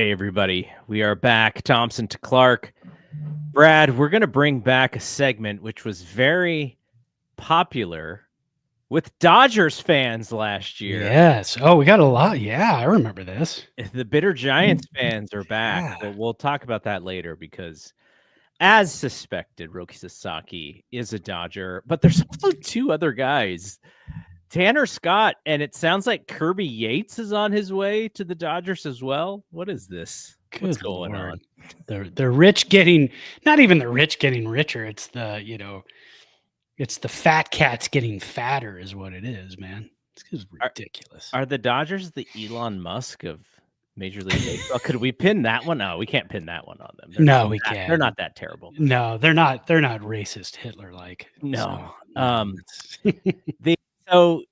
Hey, everybody. We are back. Thompson to Clark. Brad, we're going to bring back a segment which was very popular with Dodgers fans last year. Yes. Oh, we got a lot. Yeah, I remember this. The bitter Giants fans are back. Yeah. But we'll talk about that later because, as suspected, Roki Sasaki is a Dodger. But there's also two other guys, Tanner Scott, and it sounds like Kirby Yates is on his way to the Dodgers as well. What is this? What's Good going Lord. on? The rich getting, not even the rich getting richer. It's it's the fat cats getting fatter is what it is, man. It's ridiculous. Are the Dodgers the Elon Musk of Major League Baseball? Could we pin that one? No, we can't pin that one on them. We can't. They're not that terrible. No, they're not racist Hitler-like. No. So,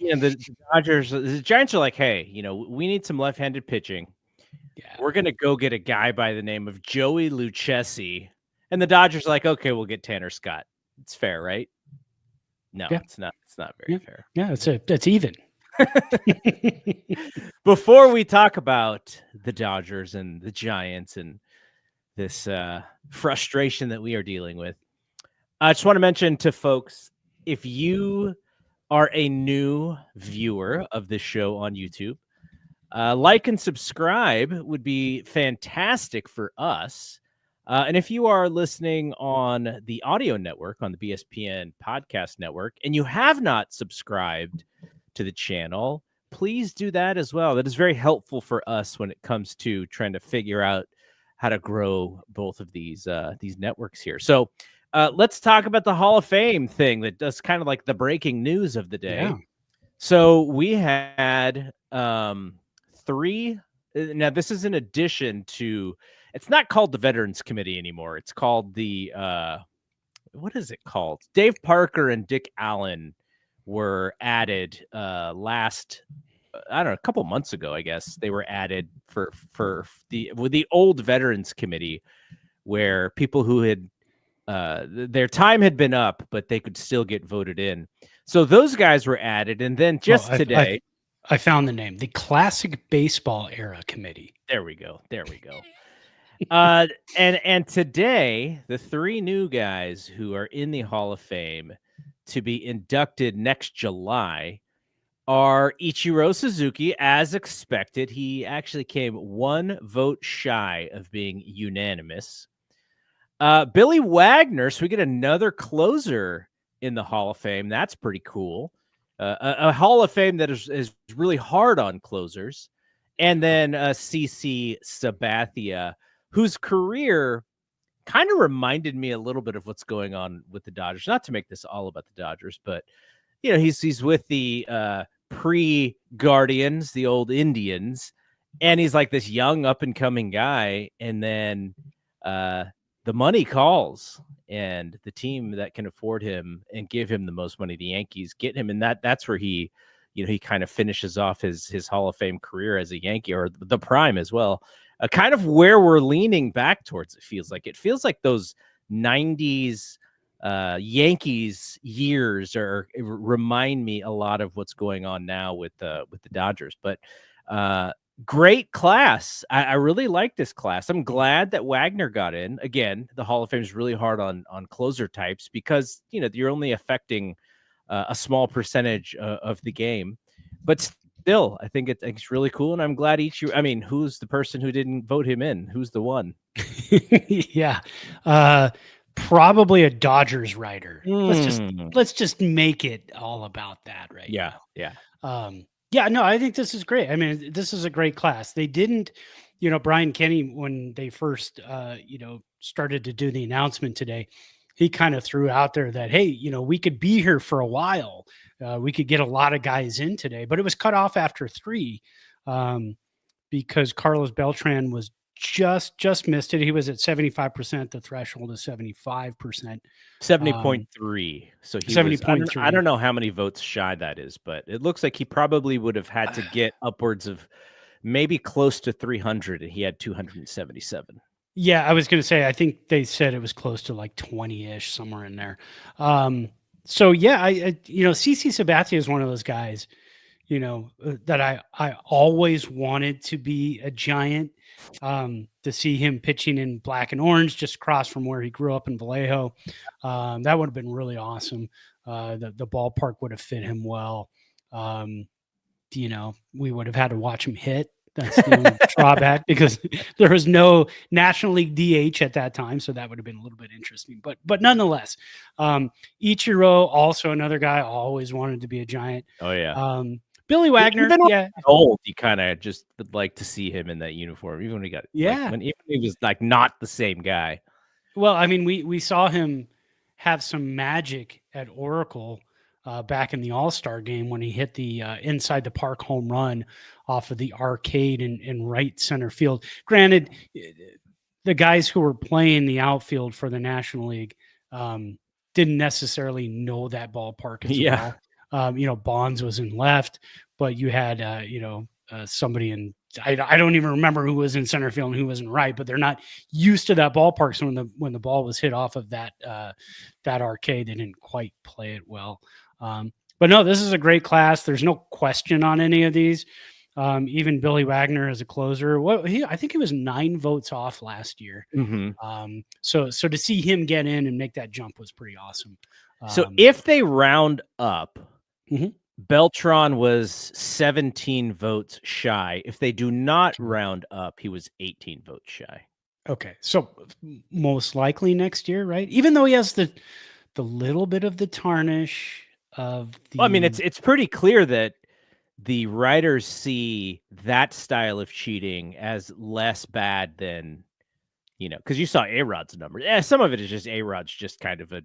The Dodgers, the Giants are like, hey, we need some left-handed pitching. yeah. We're going to go get a guy by the name of Joey Lucchesi. And the Dodgers are like, okay, we'll get Tanner Scott. It's fair, right? No, Yeah. It's not. It's not very fair. Yeah, it's even. Before we talk about the Dodgers and the Giants and this frustration that we are dealing with, I just want to mention to folks, if you are a new viewer of this show on YouTube, like and subscribe would be fantastic for us. And if you are listening on the audio network, on the BSPN podcast network, and you have not subscribed to the channel, please do that as well. That is very helpful for us when it comes to trying to figure out how to grow both of these networks here. So let's talk about the Hall of Fame thing that does kind of like the breaking news of the day. Yeah. So we had three. Now, this is in addition to, it's not called the Veterans Committee anymore. It's called the, what is it called? Dave Parker and Dick Allen were added last, I don't know, a couple months ago, I guess. They were added for the old Veterans Committee, where people who had their time had been up, but they could still get voted in. So those guys were added. And then today, I found the name, the Classic Baseball Era Committee. There we go. And today, the three new guys who are in the Hall of Fame to be inducted next July are Ichiro Suzuki. As expected, he actually came one vote shy of being unanimous. Billy Wagner, so we get another closer in the Hall of Fame. That's pretty cool. A Hall of Fame that is really hard on closers. And then CC Sabathia, whose career kind of reminded me a little bit of what's going on with the Dodgers. Not to make this all about the Dodgers, but he's with the pre-Guardians, the old Indians, and he's like this young up-and-coming guy. And then the money calls, and the team that can afford him and give him the most money, the Yankees, get him, and that's where he kind of finishes off his Hall of Fame career as a Yankee, or the prime as well. Kind of where we're leaning back towards. It feels like those 90s Yankees years remind me a lot of what's going on now with the Dodgers. But great class. I really like this class. I'm glad that Wagner got in. Again, the Hall of Fame is really hard on closer types because you're only affecting a small percentage of the game, but still, I think it's really cool, and I'm glad who's the person who didn't vote him in? Who's the one? Yeah, probably a Dodgers writer. Let's just make it all about that, right? Yeah, now. Yeah. No, I think this is great. I mean, this is a great class. They didn't, Brian Kenny, when they first, started to do the announcement today, he kind of threw out there that, hey, we could be here for a while. We could get a lot of guys in today, but it was cut off after 3 because Carlos Beltran was just missed it. He was at 75%. The threshold is 75%. 70.3. So he 70.3. I don't know how many votes shy that is, but it looks like he probably would have had to get upwards of maybe close to 300, and he had 277. Yeah, I was going to say, I think they said it was close to like 20-ish, somewhere in there. So yeah, CC Sabathia is one of those guys, that I always wanted to be a Giant. To see him pitching in black and orange just across from where he grew up in Vallejo, that would have been really awesome. The ballpark would have fit him well. Um, we would have had to watch him hit. That's the only drawback because there was no National League DH at that time, so that would have been a little bit interesting. But nonetheless, Ichiro, also another guy, always wanted to be a Giant. Oh yeah. Billy Wagner, Even when yeah, he got old, you kind of just would like to see him in that uniform, even when he got yeah. even he was like not the same guy. Well, I mean, we saw him have some magic at Oracle back in the All-Star game when he hit the inside the park home run off of the arcade in right center field. Granted, the guys who were playing the outfield for the National League didn't necessarily know that ballpark as well. Bonds was in left, but you had somebody in. I don't even remember who was in center field and who wasn't right, but they're not used to that ballpark. So when the ball was hit off of that arcade, they didn't quite play it well. But no, this is a great class. There's no question on any of these. Even Billy Wagner as a closer, I think he was 9 votes off last year. Mm-hmm. So to see him get in and make that jump was pretty awesome. So if they round up, mm-hmm. Beltran was 17 votes shy. If they do not round up, he was 18 votes shy. Okay, so most likely next year, right? Even though he has the little bit of the tarnish of the. Well, I mean, it's pretty clear that the writers see that style of cheating as less bad than, because you saw A-Rod's numbers. Yeah, some of it is just A-Rod's just kind of a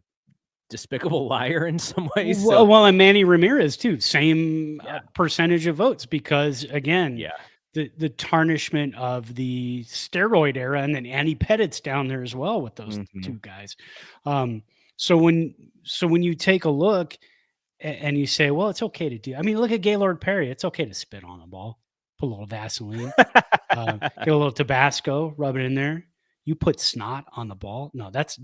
despicable liar in some ways. Well, and Manny Ramirez too, same percentage of votes because again, the tarnishment of the steroid era, and then Andy Pettit's down there as well with those two guys. So when you take a look and you say, well, it's okay to do. I mean, look at Gaylord Perry. It's okay to spit on a ball, put a little Vaseline, get a little Tabasco, rub it in there. You put snot on the ball. No, that's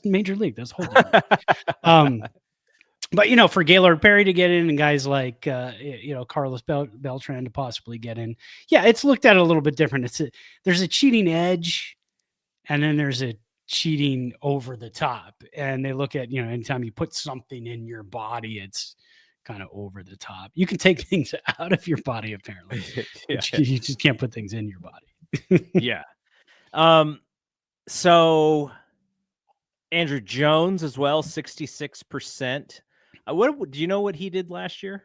Major League. That's a whole different. But for Gaylord Perry to get in and guys like Carlos Beltran to possibly get in, it's looked at a little bit different. There's a cheating edge, and then there's a cheating over the top. And they look at anytime you put something in your body, it's kind of over the top. You can take things out of your body apparently. You just can't put things in your body. Yeah. So Andrew Jones as well, 66%. What do you know what he did last year?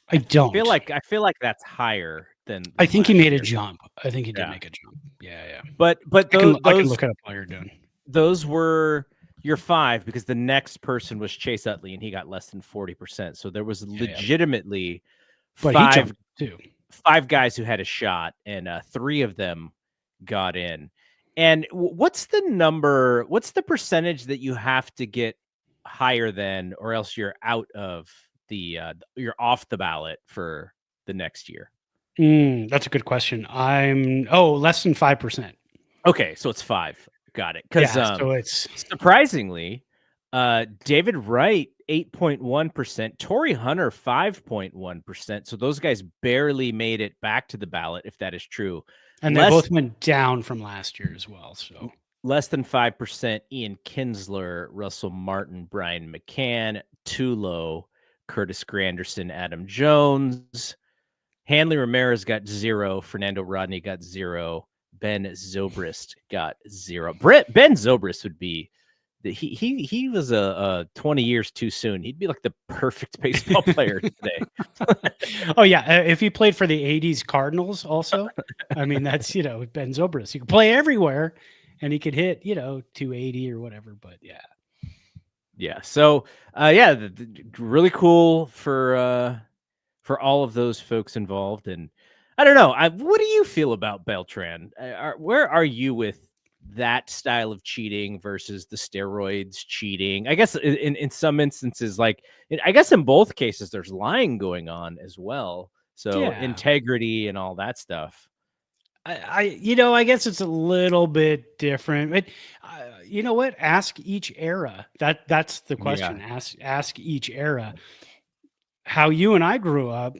I don't. I feel like that's higher than I think he made a jump. I think he did make a jump. Yeah. But I can look it up while you're doing. Those were your 5 because the next person was Chase Utley and he got less than 40%. So there was legitimately 5 guys who had a shot, and 3 of them got in. And what's the percentage that you have to get higher than, or else you're out of you're off the ballot for the next year? That's a good question. Less than 5%. Okay, so it's 5. Got it. Because so it's surprisingly, David Wright 8.1%, Torrey Hunter 5.1%. So those guys barely made it back to the ballot, if that is true. And they both went down from last year as well. So less than 5%, Ian Kinsler, Russell Martin, Brian McCann, Tulo, Curtis Granderson, Adam Jones. Hanley Ramirez got 0. Fernando Rodney got 0. Ben Zobrist got 0. Ben Zobrist would be he was a 20 years too soon. He'd be like the perfect baseball player today. Oh yeah, if he played for the 80s Cardinals also. I mean, that's Ben Zobrist. He could play everywhere and he could hit 280 or whatever, but yeah. So really cool for all of those folks involved. And I don't know, what do you feel about Beltran? Where are you with that style of cheating versus the steroids cheating? I guess in some instances, I guess in both cases, there's lying going on as well. So integrity and all that stuff. I guess it's a little bit different, but you know what? Ask each era. That's the question. Ask each era. how you and I grew up,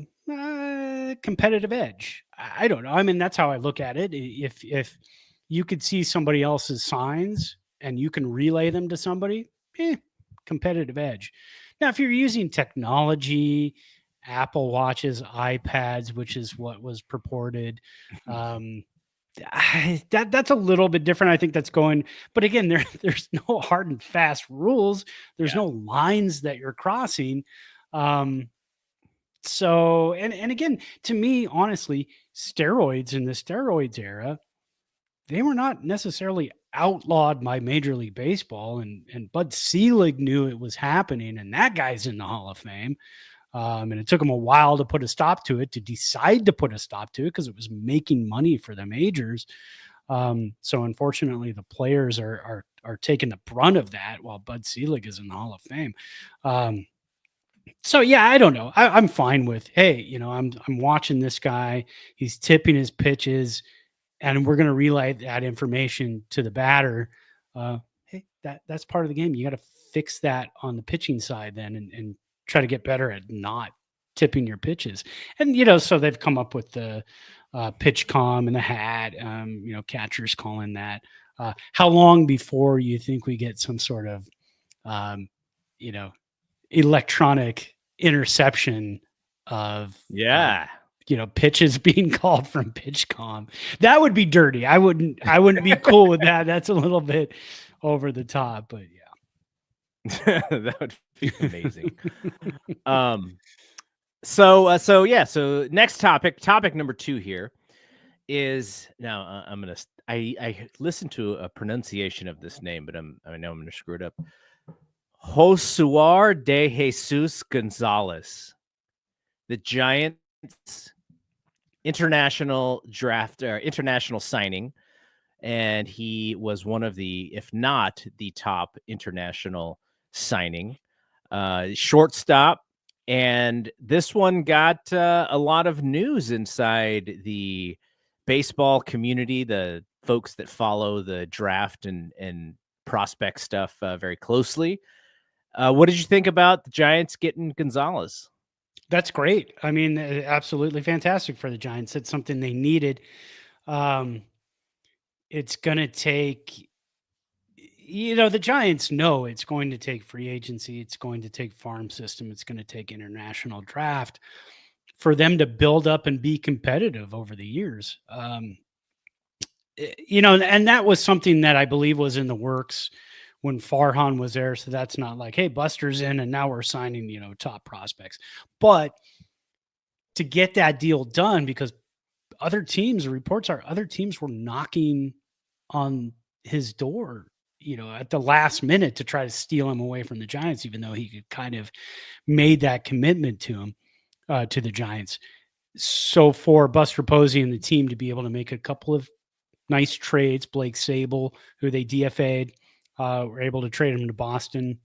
competitive edge. I don't know. I mean, that's how I look at it. If you could see somebody else's signs and you can relay them to somebody, competitive edge. Now, if you're using technology, Apple Watches, iPads, which is what was purported, that's a little bit different. I think that's going, but again, there's no hard and fast rules. There's Yeah. no lines that you're crossing. Um, so, and again, to me, honestly, steroids in the steroids era, they were not necessarily outlawed by Major League Baseball, and Bud Selig knew it was happening, and that guy's in the Hall of Fame. And it took him a while to put a stop to it, to decide to put a stop to it, because it was making money for the majors. So unfortunately, the players are taking the brunt of that, while Bud Selig is in the Hall of Fame. So yeah, I don't know. I'm fine with, hey, I'm watching this guy. He's tipping his pitches, and we're going to relay that information to the batter. Hey, that's part of the game. You got to fix that on the pitching side then, and try to get better at not tipping your pitches. And so they've come up with the pitch calm and the hat. Catchers calling that. How long before you think we get some sort of you know electronic interception of Yeah. pitches being called from PitchCom? That would be dirty. I wouldn't be cool with that. That's a little bit over the top, but yeah. That would be amazing. So next topic number 2 here is, now I'm gonna I listened to a pronunciation of this name, but I know I'm gonna screw it up. Josuar De Jesus Gonzalez, the Giants international signing, and he was one of the, if not the top international signing, shortstop. And this one got a lot of news inside the baseball community, the folks that follow the draft and prospect stuff very closely. What did you think about the Giants getting Gonzalez? That's great. I mean, absolutely fantastic for the Giants. It's something they needed. It's going to take, the Giants know it's going to take free agency. It's going to take farm system. It's going to take international draft for them to build up and be competitive over the years. And that was something that I believe was in the works when Farhan was there. So that's not like, hey, Buster's in and now we're signing, top prospects. But to get that deal done, because reports are other teams were knocking on his door, at the last minute to try to steal him away from the Giants, even though he could kind of made that commitment to him, to the Giants. So for Buster Posey and the team to be able to make a couple of nice trades, Blake Sable, who they DFA'd, were able to trade him to Boston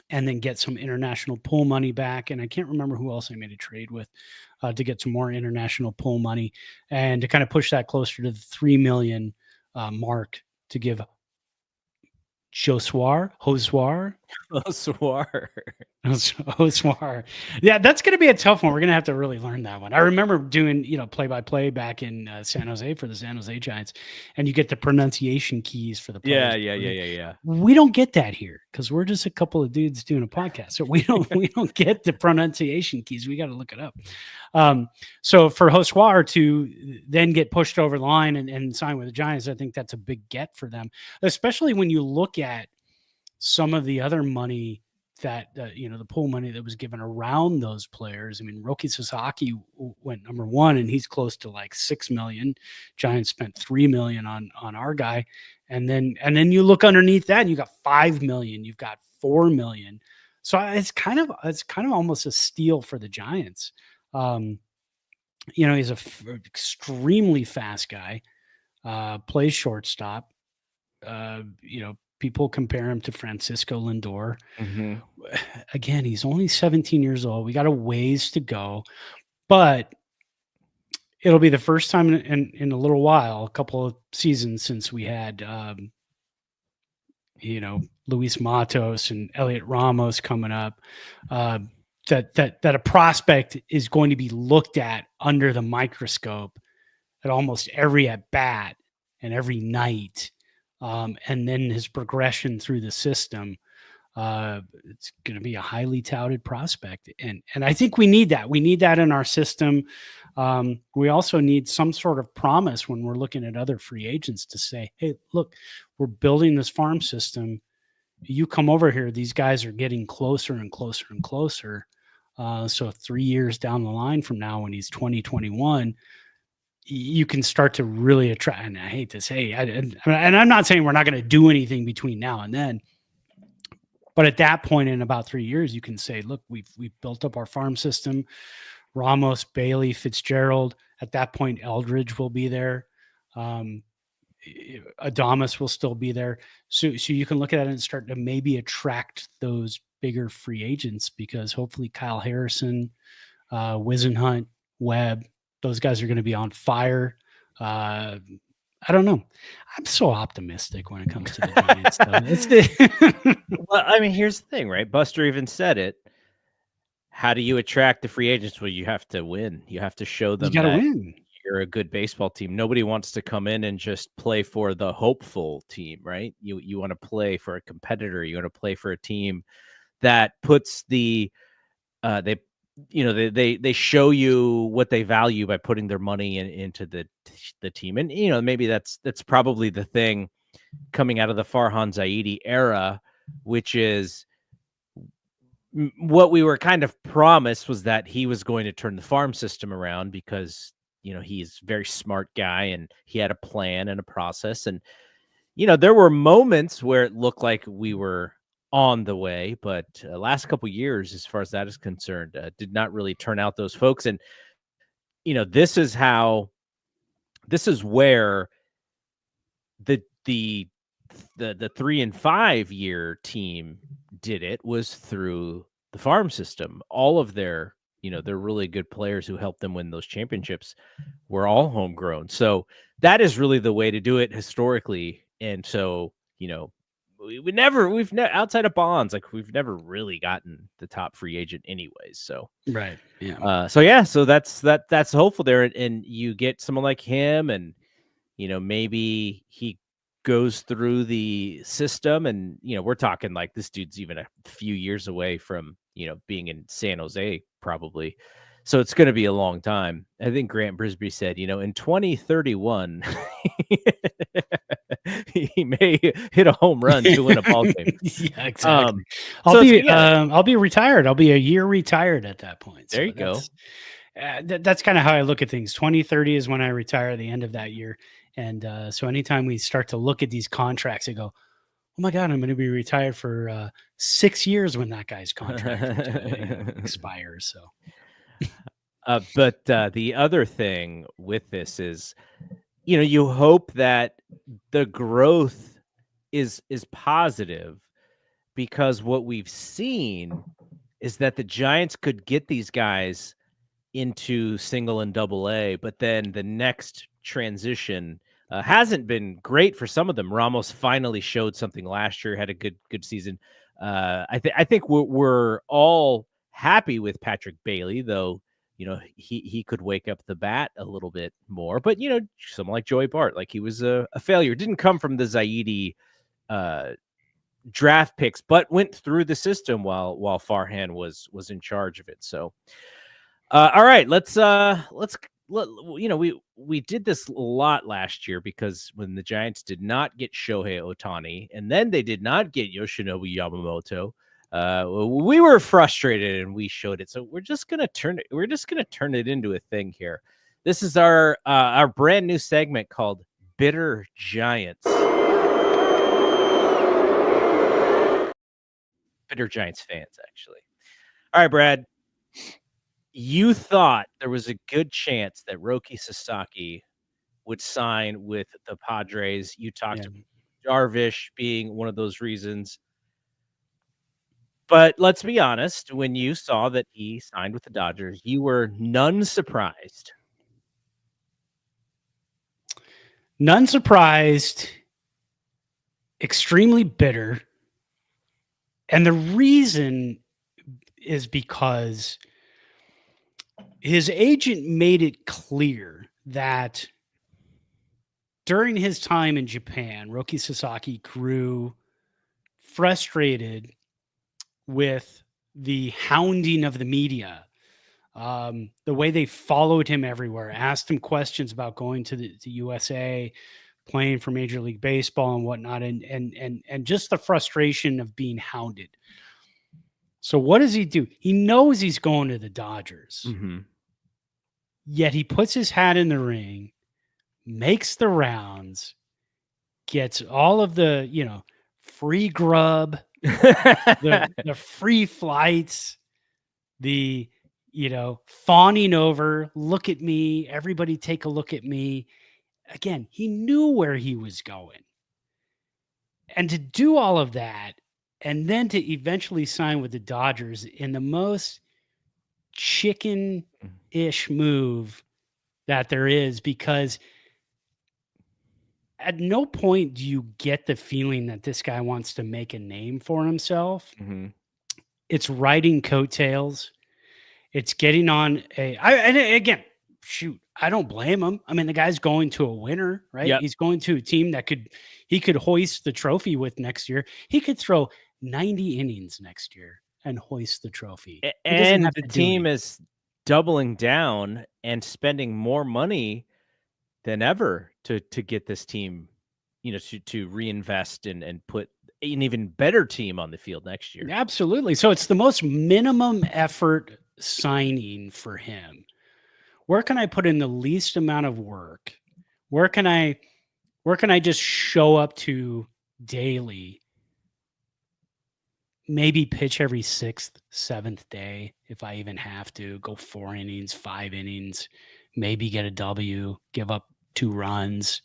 and then get some international pool money back. And I can't remember who else I made a trade with to get some more international pool money and to kind of push that closer to the 3 million mark to give Josuar. Yeah, that's going to be a tough one. We're going to have to really learn that one. I remember doing, play-by-play back in San Jose for the San Jose Giants, and you get the pronunciation keys for the players. Yeah. We don't get that here because we're just a couple of dudes doing a podcast, so we don't get the pronunciation keys. We got to look it up. So for Josuar to then get pushed over the line and sign with the Giants, I think that's a big get for them, especially when you look at some of the other money that the pool money that was given around those players. I mean, Roki Sasaki went number 1, and he's close to like 6 million. Giants spent 3 million on our guy, and then you look underneath that, and you got 5 million. You've got 4 million. So it's kind of almost a steal for the Giants. He's extremely fast guy. Plays shortstop. People compare him to Francisco Lindor. Mm-hmm. Again, he's only 17 years old. We got a ways to go, but it'll be the first time in a little while, a couple of seasons since we had, Luis Matos and Elliot Ramos coming up. that a prospect is going to be looked at under the microscope at almost every at bat and every night, and then his progression through the system. It's going to be a highly touted prospect, and I think we need that. We need that in our system. We also need some sort of promise when we're looking at other free agents to say, "Hey, look, we're building this farm system. You come over here. These guys are getting closer and closer and closer." So 3 years down the line from now, when he's 2021, you can start to really attract. And I hate to say, and I'm not saying we're not going to do anything between now and then. But at that point, in about 3 years, you can say, look, we've built up our farm system. Ramos, Bailey, Fitzgerald. At that point, Eldridge will be there. Adames will still be there. So you can look at it and start to maybe attract those bigger free agents, because hopefully Kyle Harrison, Wisenhunt, Webb, those guys are going to be on fire. I don't know. I'm so optimistic when it comes to the Giants. Well, I mean, here's the thing, right? Buster even said it. How do you attract the free agents? Well, you have to win. You have to show them that win. You're a good baseball team. Nobody wants to come in and just play for the hopeful team, right? You want to play for a competitor. You want to play for a team that puts they show you what they value by putting their money into the team. And, maybe that's probably the thing coming out of the Farhan Zaidi era, which is what we were kind of promised, was that he was going to turn the farm system around, because, he's a very smart guy and he had a plan and a process. And, there were moments where it looked like we were on the way, but last couple years, as far as that is concerned, did not really turn out those folks. And, this is where the 3 and 5 year team did it, was through the farm system. All of their really good players who helped them win those championships were all homegrown. So that is really the way to do it historically. And so, we've never outside of Bonds, like, we've never really gotten the top free agent anyways. So, right. Yeah. So that's hopeful there. And you get someone like him, and, maybe he goes through the system, and, we're talking like this dude's even a few years away from, being in San Jose probably. So it's going to be a long time. I think Grant Brisby said, in 2031, he may hit a home run to win a ball game. Yeah, exactly. I'll be retired. I'll be a year retired at that point. There you go. That's kind of how I look at things. 2030 is when I retire, at the end of that year. And so anytime we start to look at these contracts, I go, oh my God, I'm going to be retired for 6 years when that guy's contract expires. So. But the other thing with this is, you hope that the growth is positive, because what we've seen is that the Giants could get these guys into single and double A, but then the next transition hasn't been great for some of them. Ramos finally showed something last year, had a good season. I think we're all happy with Patrick Bailey, though. He could wake up the bat a little bit more, but someone like Joey Bart, like, he was a failure. Didn't come from the Zaidi draft picks, but went through the system while Farhan was in charge of it. So, all right, let's we did this a lot last year, because when the Giants did not get Shohei Ohtani, and then they did not get Yoshinobu Yamamoto, we were frustrated, and we showed it. So we're just gonna turn it into a thing here. This is our brand new segment called Bitter Giants. Bitter Giants fans, actually. All right, Brad. You thought there was a good chance that Roki Sasaki would sign with the Padres. You talked about Darvish being one of those reasons. But let's be honest, when you saw that he signed with the Dodgers, you were none surprised. None surprised, extremely bitter. And the reason is because his agent made it clear that during his time in Japan, Roki Sasaki grew frustrated with the hounding of the media, the way they followed him everywhere, asked him questions about going to the USA, playing for Major League Baseball and whatnot, and just the frustration of being hounded. So what does he do? He knows he's going to the Dodgers, yet he puts his hat in the ring, makes the rounds, gets all of the, free grub, the free flights, the, fawning over, look at me, everybody take a look at me. Again, he knew where he was going. And to do all of that, and then to eventually sign with the Dodgers in the most chicken-ish move that there is, because at no point do you get the feeling that this guy wants to make a name for himself. It's riding coattails. It's getting on and again, shoot, I don't blame him. I mean, the guy's going to a winner, right? Yep. He's going to a team that he could hoist the trophy with next year. He could throw 90 innings next year and hoist the trophy. And the team is doubling down and spending more money than ever to get this team, to reinvest and put an even better team on the field next year. Absolutely. So it's the most minimum effort signing for him. Where can I put in the least amount of work? Where can I just show up to daily? Maybe pitch every 6th, 7th day if I even have to, go 4 innings, 5 innings, maybe get a W, give up 2 runs,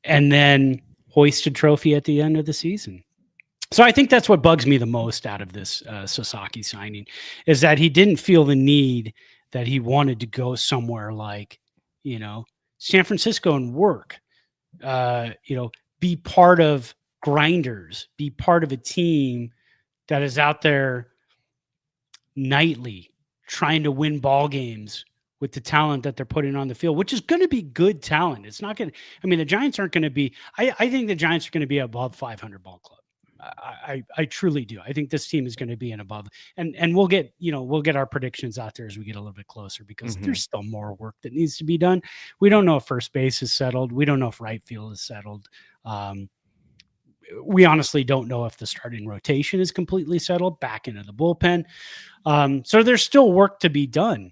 and then hoist a trophy at the end of the season. So I think that's what bugs me the most out of this Sasaki signing, is that he didn't feel the need that he wanted to go somewhere like, San Francisco and work, be part of grinders, be part of a team that is out there nightly trying to win ball games with the talent that they're putting on the field, which is going to be good talent. It's not going to, the Giants aren't going to be, I think the Giants are going to be above 500 ball club. I truly do. I think this team is going to be an above, and we'll get our predictions out there as we get a little bit closer, because there's still more work that needs to be done. We don't know if first base is settled. We don't know if right field is settled. We honestly don't know if the starting rotation is completely settled back into the bullpen. So there's still work to be done,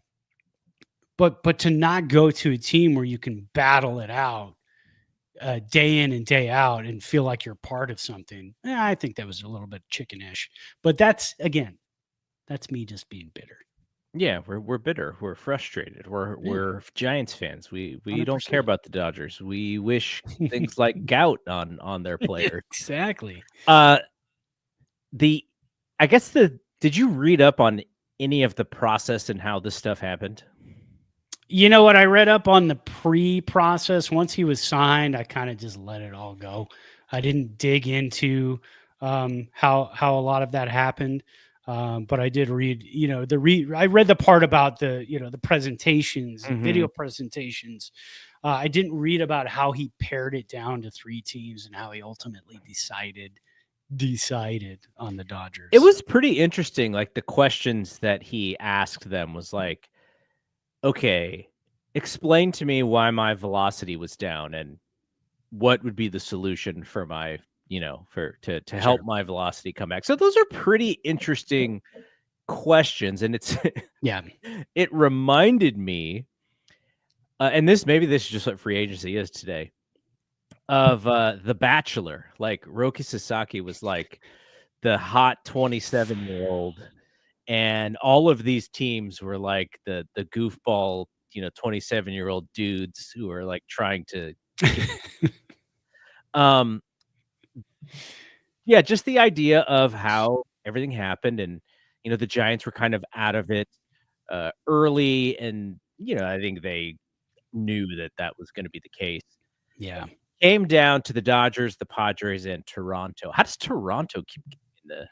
but to not go to a team where you can battle it out day in and day out and feel like you're part of something, I think that was a little bit chickenish. But that's me just being bitter. Yeah, we're bitter. We're frustrated. We're Giants fans. We 100%. Don't care about the Dodgers. We wish things like gout on their players. Exactly. Did you read up on any of the process and how this stuff happened? You know what? I read up on the pre-process. Once he was signed, I kind of just let it all go. I didn't dig into how a lot of that happened. But I did read, I read the part about the presentations, video presentations. I didn't read about how he pared it down to 3 teams and how he ultimately decided on the Dodgers. It was pretty interesting. Like, the questions that he asked them was like, okay, explain to me why my velocity was down and what would be the solution for my, to help my velocity come back. So those are pretty interesting questions. And it's, it reminded me, and maybe this is just what free agency is today, of The Bachelor. Like, Roki Sasaki was like the hot 27-year-old, and all of these teams were like the goofball, 27-year-old dudes who are like trying to just the idea of how everything happened. And the Giants were kind of out of it early, and I think they knew that was going to be the case. Yeah. Came down to the Dodgers, the Padres, and Toronto. How does Toronto keep getting in the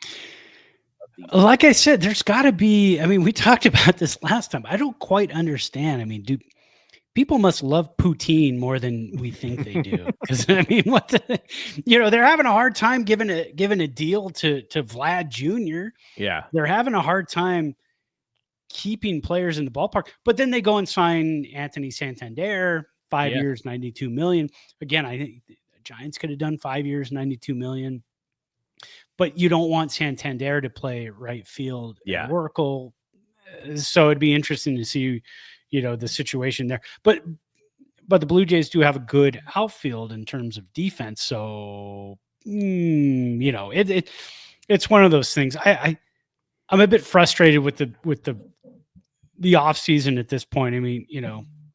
Like I said, there's got to be. I mean, we talked about this last time. I don't quite understand. I mean, do people must love poutine more than we think they do? Because I mean, they're having a hard time giving a deal to Vlad Jr. Yeah. They're having a hard time keeping players in the ballpark, but then they go and sign Anthony Santander, 5 years, 92 million. Again, I think the Giants could have done 5 years, 92 million. But you don't want Santander to play right field at Oracle. So it'd be interesting to see, the situation there. But the Blue Jays do have a good outfield in terms of defense. So, it's one of those things. I'm a bit frustrated with the offseason at this point. I mean,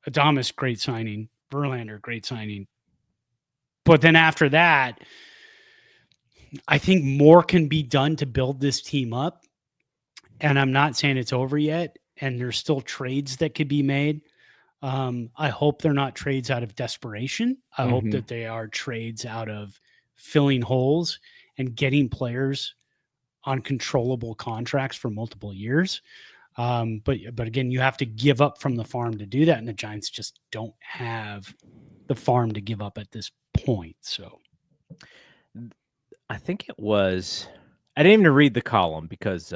Adames, great signing. Verlander, great signing. But then after that, I think more can be done to build this team up. And I'm not saying it's over yet. And there's still trades that could be made. I hope they're not trades out of desperation. I hope that they are trades out of filling holes and getting players on controllable contracts for multiple years. But again, you have to give up from the farm to do that. And the Giants just don't have the farm to give up at this point. So I think it was, I didn't even read the column because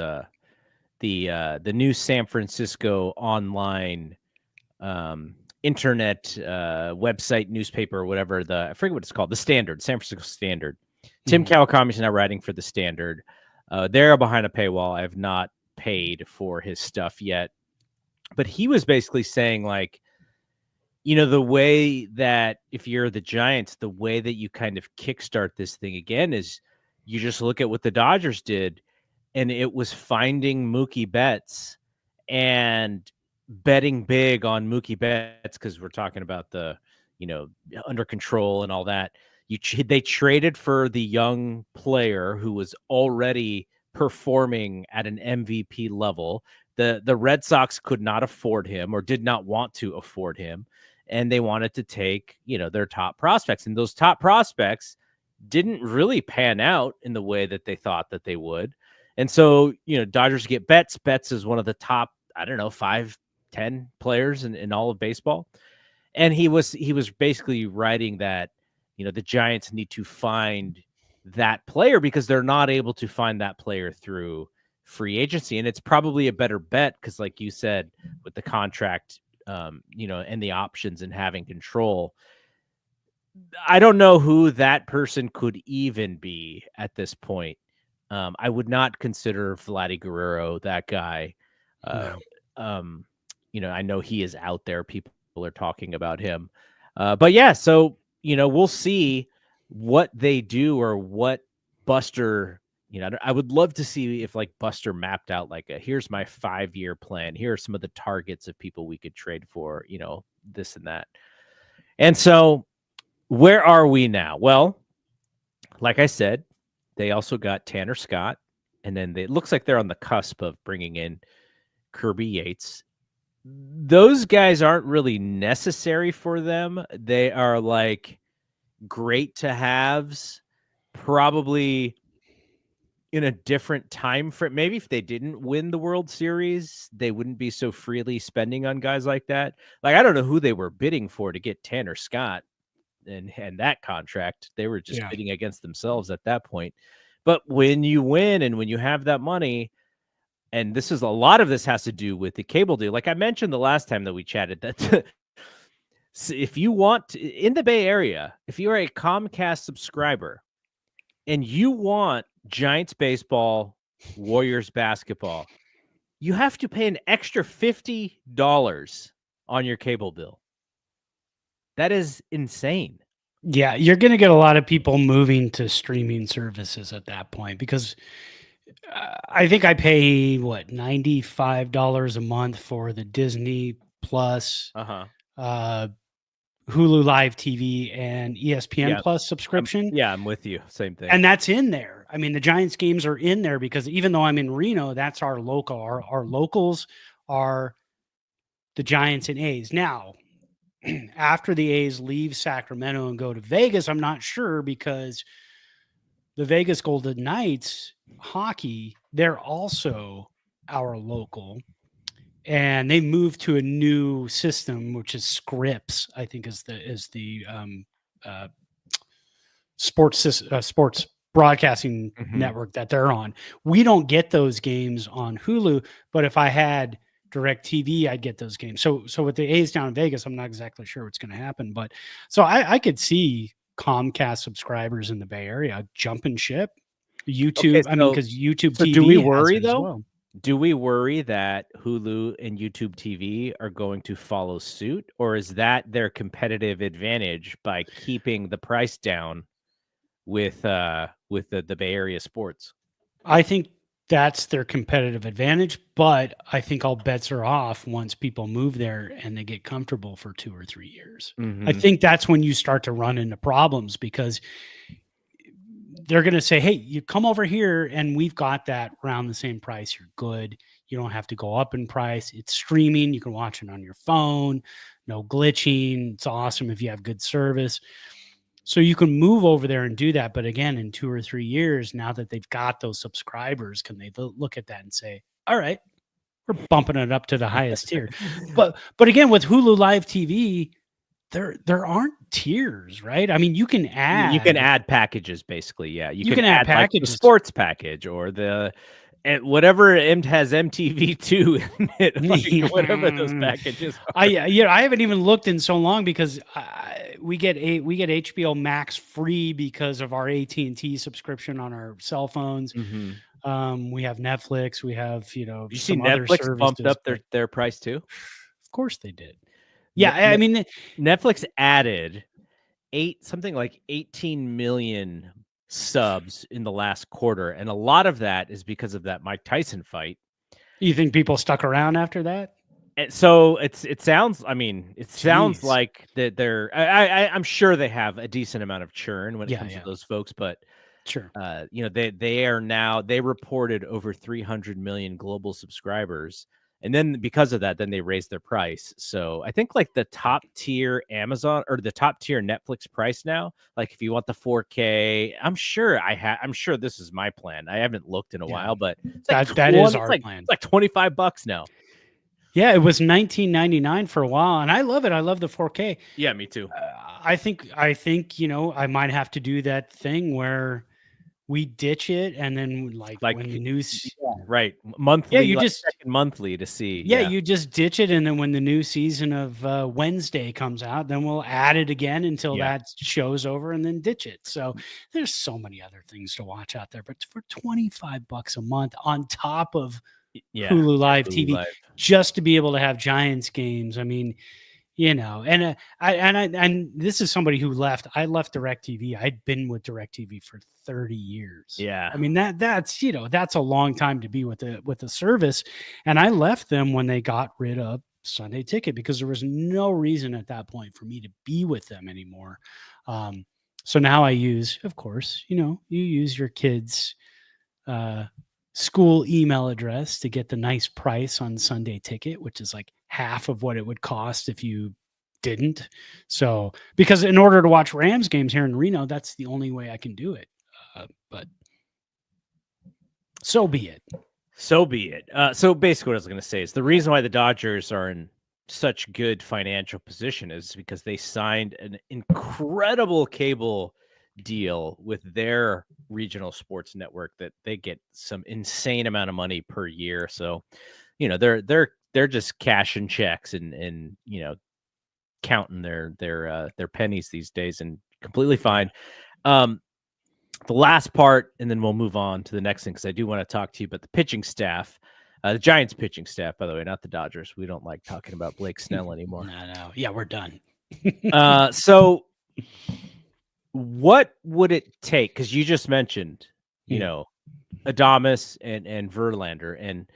the new San Francisco online internet website, newspaper, or whatever, I forget what it's called, the Standard, San Francisco Standard. Tim Kawakami is now writing for the Standard. They're behind a paywall. I have not paid for his stuff yet, but he was basically saying, like, the way that if you're the Giants, the way that you kind of kickstart this thing again is you just look at what the Dodgers did, and it was finding Mookie Betts and betting big on Mookie Betts, because we're talking about the, under control and all that. They traded for the young player who was already performing at an MVP level. The Red Sox could not afford him or did not want to afford him. And they wanted to take, their top prospects. And those top prospects didn't really pan out in the way that they thought that they would. And so, Dodgers get Betts. Betts is one of the top, 5, 10 players in all of baseball. And he was basically writing that, the Giants need to find that player because they're not able to find that player through free agency. And it's probably a better bet because, like you said, with the contract, and the options and having control, I don't know who that person could even be at this point. I would not consider Vladdy Guerrero that guy. No. I know he is out there. People are talking about him. But yeah, so, we'll see what they do or what Buster, I would love to see if, like, Buster mapped out, like, here's my 5-year plan. Here are some of the targets of people we could trade for, this and that. And so where are we now? Well, like I said, they also got Tanner Scott, and then it looks like they're on the cusp of bringing in Kirby Yates. Those guys aren't really necessary for them. They are like great to haves, probably in a different time frame. Maybe if they didn't win the World Series, they wouldn't be so freely spending on guys like that. Like, I don't know who they were bidding for to get Tanner Scott and that contract. They were just bidding against themselves at that point. But when you win and when you have that money, and this is a lot of this has to do with the cable deal. Like I mentioned the last time that we chatted, that if you want in the Bay Area, if you're a Comcast subscriber and you want Giants baseball, Warriors basketball, you have to pay an extra $50 on your cable bill. That is insane. Yeah, you're going to get a lot of people moving to streaming services at that point because I think I pay $95 a month for the Disney Plus, Hulu Live TV, and ESPN Plus subscription. I'm with you. Same thing. And that's in there. I mean, the Giants games are in there because even though I'm in Reno, that's our local. Our locals are the Giants and A's. Now, after the A's leave Sacramento and go to Vegas, I'm not sure because the Vegas Golden Knights hockey, they're also our local, and they moved to a new system, which is Scripps, I think is the uh, sports broadcasting Mhm. network that they're on. We don't get those games on Hulu, but if I had direct TV, I'd get those games. So with the A's down in Vegas, I'm not exactly sure what's going to happen, but so I could see Comcast subscribers in the Bay Area jumping ship. Okay, YouTube, I mean, because YouTube so do we TV has worry it as though? well. Do we worry that Hulu and YouTube TV are going to follow suit, or is that their competitive advantage by keeping the price down with the Bay Area sports? I think that's their competitive advantage, but I think all bets are off once people move there and they get comfortable for 2 or 3 years. I Mhm. think that's when you start to run into problems because they're going to say, "Hey, you come over here and we've got that around the same price. You're good. You don't have to go up in price. It's streaming. You can watch it on your phone. No glitching. It's awesome if you have good service." So you can move over there and do that. But again, in 2 or 3 years, now that they've got those subscribers, can they look at that and say, all right, we're bumping it up to the highest tier. But again, with Hulu Live TV, there aren't tiers, right? I mean, You can add packages basically, yeah. You you can can add add, like, the packages. sports package or the and whatever has MTV2 in it, like, whatever those packages I are. yeah, I haven't even looked in so long because we get HBO Max free because of our AT&T subscription on our cell phones. Mhm. We have Netflix, we have, You see some other Netflix bumped services, up but their price too? of course they did. Ne Yeah, Ne I mean, Netflix added 18 million subs in the last quarter, and a lot of that is because of that Mike Tyson fight. you think people stuck around after that? And so it sounds, I mean, it sounds Jeez. like that I'm sure they have a decent amount of churn when it Yeah, comes to yeah. those folks, but Sure. they reported over 300 million global subscribers, and then because of that, then they raised their price. So I think like the top tier Amazon or the top tier Netflix price now, like if you want the 4K, I'm sure this is my plan. I haven't looked in a Yeah. while, but it's like That is 20, our plan. it's like $25 now. Yeah, it was 19.99 for a while, and I love it. I love the 4K. Yeah, me too. I think, I might have to do that thing where we ditch it and then like Like, when the news yeah, right, yeah, monthly, you like just checking monthly to see. yeah, Yeah, you just ditch it and then when the new season of Wednesday comes out, then we'll add it again until yeah, that show's over and then ditch it. So there's so many other things to watch out there, but for $25 a month on top of yeah. Hulu Live Hulu TV Live. just to be able to have Giants games. I mean, and this is somebody who left. I left DirecTV. I'd been with DirecTV for 30 years. Yeah. I mean that's a long time to be with the service. And I left them when they got rid of Sunday Ticket because there was no reason at that point for me to be with them anymore. So now I use, of course, you use your kids' uh, school email address to get the nice price on Sunday Ticket, which is like half of what it would cost if you didn't. So, because in order to watch Rams games here in Reno, that's the only way I can do it. But so be it. So be it. So basically, what I was going to say is the reason why the Dodgers are in such good financial position is because they signed an incredible cable deal with their regional sports network that they get some insane amount of money per year. So, they're just cashing checks and counting their pennies these days and completely fine. The last part, and then we'll move on to the next thing because I do want to talk to you about the pitching staff, the Giants pitching staff, by the way, not the Dodgers. We don't like talking about Blake Snell anymore. No. Yeah, we're done. So what would it take? Because you just mentioned, Adames and Verlander, and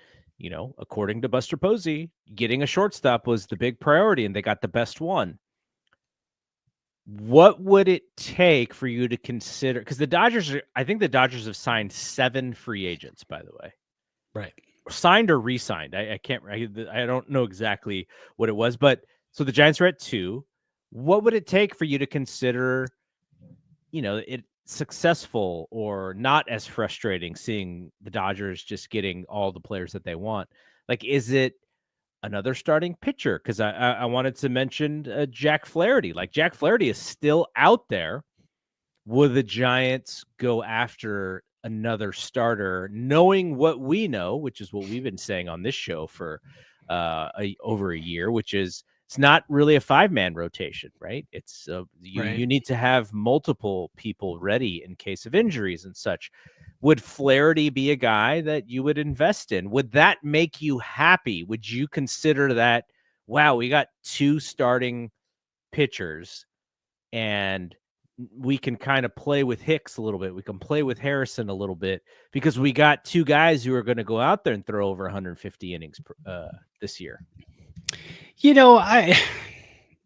according to Buster Posey, getting a shortstop was the big priority, and they got the best one. What would it take for you to consider? Because I think the Dodgers have signed 7 free agents, by the way. Right. Signed or re-signed. I can't, I don't know exactly what it was, but so the Giants are at 2. What would it take for you to consider, successful or not as frustrating seeing the Dodgers just getting all the players that they want? Like, is it another starting pitcher? Because I wanted to mention Jack Flaherty. Like, Jack Flaherty is still out there. Will the Giants go after another starter, knowing what we know, which is what we've been saying on this show for over a year, which is it's not really a 5-man rotation, right? It's you need to have multiple people ready in case of injuries and such. Would Flaherty be a guy that you would invest in? Would that make you happy? Would you consider that, wow, we got 2 starting pitchers and we can kind of play with Hicks a little bit. We can play with Harrison a little bit because we got 2 guys who are going to go out there and throw over 150 innings this year.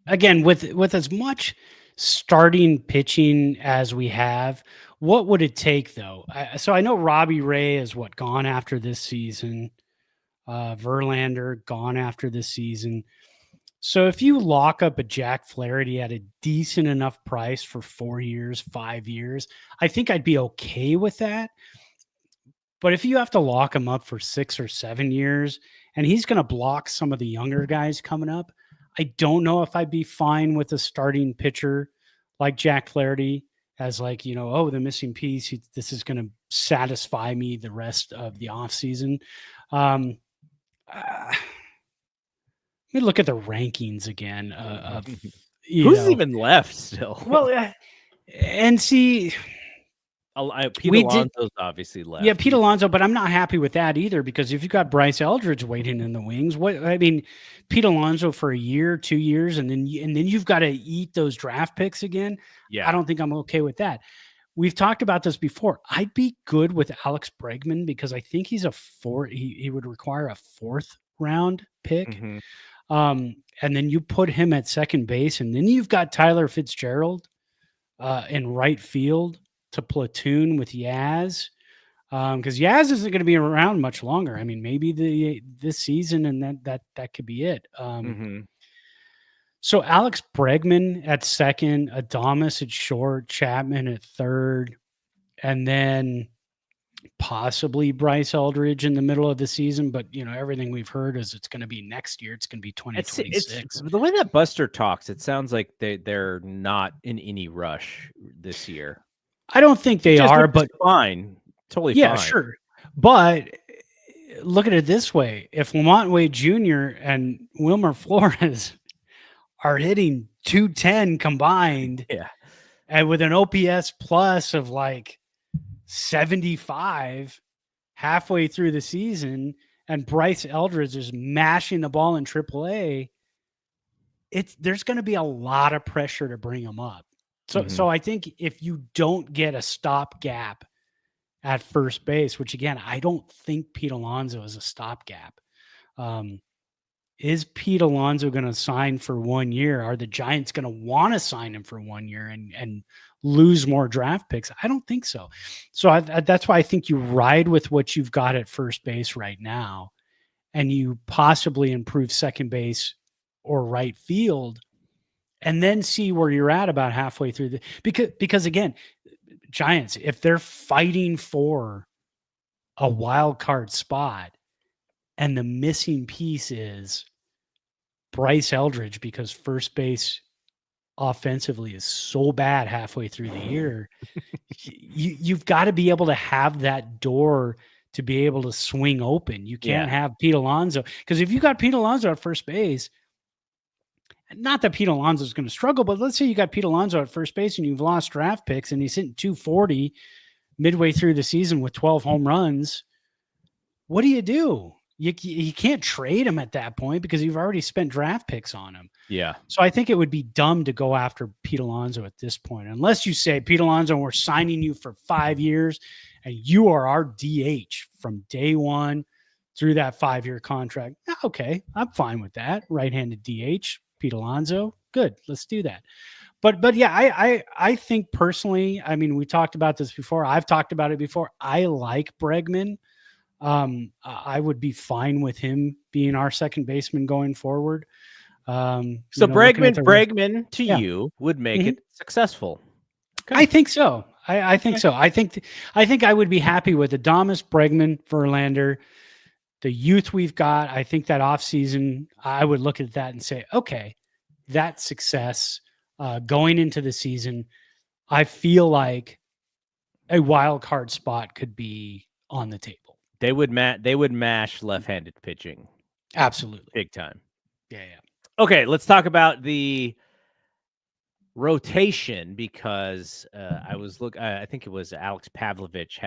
Again, with as much starting pitching as we have, what would it take though? So I know Robbie Ray is gone after this season. Verlander gone after this season. So if you lock up a Jack Flaherty at a decent enough price for 4 years, 5 years, I think I'd be okay with that. But if you have to lock him up for 6 or 7 years and he's going to block some of the younger guys coming up, I don't know if I'd be fine with a starting pitcher like Jack Flaherty as the missing piece. This is going to satisfy me the rest of the offseason. Let me look at the rankings again. Who's even left still? Well, and see, Pete Alonso's obviously left. Yeah, Pete Alonso, but I'm not happy with that either because if you've got Bryce Eldridge waiting in the wings, Pete Alonso for a year, 2 years, and then you've got to eat those draft picks again. Yeah, I don't think I'm okay with that. We've talked about this before. I'd be good with Alex Bregman because I think he's he would require a 4th round pick. Mm-hmm. And then you put him at second base, and then you've got Tyler Fitzgerald in right field to platoon with Yaz, because Yaz isn't going to be around much longer. I mean, maybe this season, and that could be it. So Alex Bregman at second, Adames at short, Chapman at third, and then possibly Bryce Eldridge in the middle of the season. But everything we've heard is it's going to be next year. It's going to be 2026. The way that Buster talks, it sounds like they're not in any rush this year. I don't think they are, but fine. Totally fine. Yeah, sure. But look at it this way. If Lamont Wade Jr. and Wilmer Flores are hitting 210 combined, and with an OPS plus of 75 halfway through the season, and Bryce Eldridge is mashing the ball in AAA, there's going to be a lot of pressure to bring him up. So I think if you don't get a stopgap at first base, which again, I don't think Pete Alonso is a stopgap. Is Pete Alonso going to sign for 1 year? Are the Giants going to want to sign him for 1 year and lose more draft picks? I don't think so. So that's why I think you ride with what you've got at first base right now, and you possibly improve second base or right field, and then see where you're at about halfway through because again, Giants, if they're fighting for a wild card spot and the missing piece is Bryce Eldridge because first base offensively is so bad halfway through the year, you've got to be able to have that door to be able to swing open. You can't have Pete Alonso, because if you got Pete Alonso at first base, not that Pete Alonso is going to struggle, but let's say you got Pete Alonso at first base and you've lost draft picks and he's hitting 240 midway through the season with 12 home runs. What do? You can't trade him at that point because you've already spent draft picks on him. Yeah. So I think it would be dumb to go after Pete Alonso at this point, unless you say, Pete Alonso, we're signing you for 5 years and you are our DH from day one through that 5-year contract. Okay, I'm fine with that. Right-handed DH, Pete Alonso. Good. Let's do that. But yeah, I think personally, I mean, we talked about this before. I've talked about it before. I like Bregman. I would be fine with him being our second baseman going forward. So Bregman to you would make it successful. Okay. I think so. I think so. I think I would be happy with Adames, Bregman, Verlander, the youth we've got. I think that offseason, I would look at that and say, okay, that success going into the season, I feel like a wild card spot could be on the table. They would mash left-handed pitching Absolutely. big time. Yeah. Okay, let's talk about the rotation because I think it was Alex Pavlovich